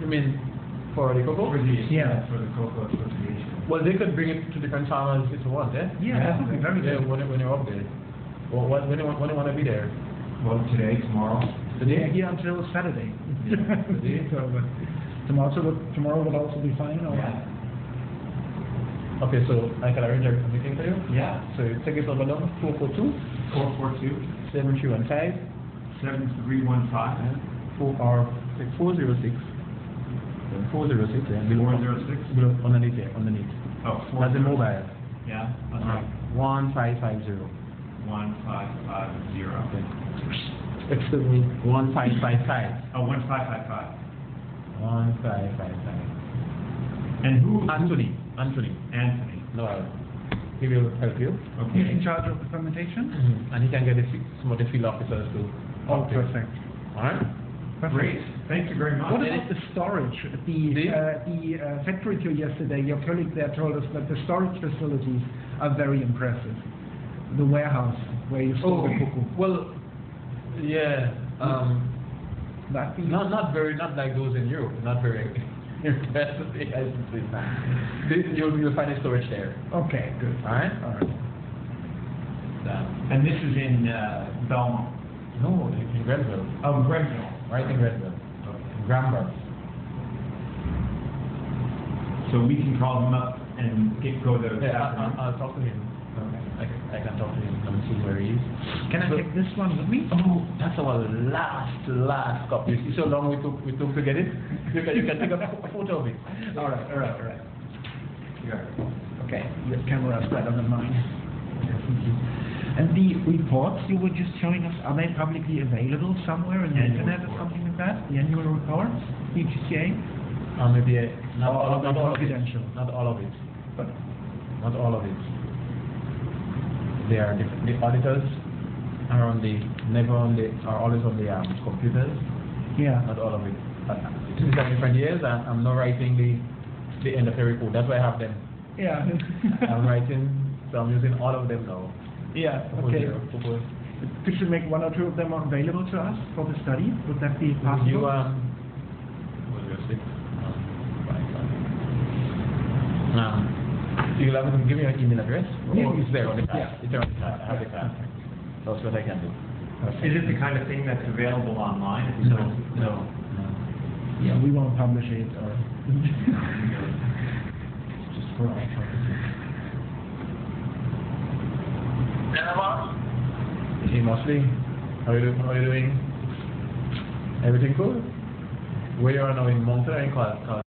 You mean for the cocoa? For the Yeah. for the Cocoa Association. Well, they could bring it to different farmers if you want, eh? Yeah, that would be very Yeah, good. when you're up there. Well, when you want to be there? Well, today, tomorrow. Yeah, here until Saturday. Today? So, but tomorrow would also be fine. Or? Yeah. Okay, so I can arrange everything for you? Yeah. So you take this over number 442 442 7315 7315 406 406, yeah. 406. Below, underneath here, underneath. Oh, That's the mobile. Yeah. Okay. 1550. 1550. Okay. Excuse me, 1555. Oh, 1555. 1555. And who? Anthony. Anthony. No, he will help you. He's Okay. in charge of the fermentation? And he can get some of the field officers to Oh, help you. perfect. Alright? Great. Thank you very much. What about the storage? The The- factory tour yesterday, your colleague there told us that the storage facilities are very impressive. The warehouse where you store the cocoa. Well, yeah. That be Not like those in Europe. Not very impressive. I should say that. You'll find a storage there. okay, good. Alright? All right. And this is in Belmont. No, in Grenville. Oh, Grenville. Right in Grenville. In Granberg. So we can call him up and go there. this Yeah, afternoon. I'll talk to him. I can talk to him and see where he is. Can I So- take this one with me? Oh, that's our last copy. You see so long we took to get it? You can take a photo of it. All right. Yeah. Okay, your camera is better than mine. And the reports you were just showing us, are they publicly available somewhere in the Annual internet or report. something like that? The annual reports, EGCA? Maybe not Or all are they of it. confidential? Not all of it. But Not all of it. They are different. The auditors are always on the computers. yeah. Not all of it. Since I'm different years, I'm not writing the end of the report. That's why I have them. Yeah. I'm writing, so I'm using all of them now. Yeah, okay. Could you make one or two of them available to us for the study? Would that be possible? You what was it? You'll have to give me your email address. Yeah. Oh, it's there on the card. Yeah. It's there on the card. I have the card. That's what I can do. Is it the kind of thing that's available online? No. Yeah, we won't publish it or... Just for our purposes. Hey Mosley, how are you doing? Everything cool? Where you are now in Moncton or in Cal?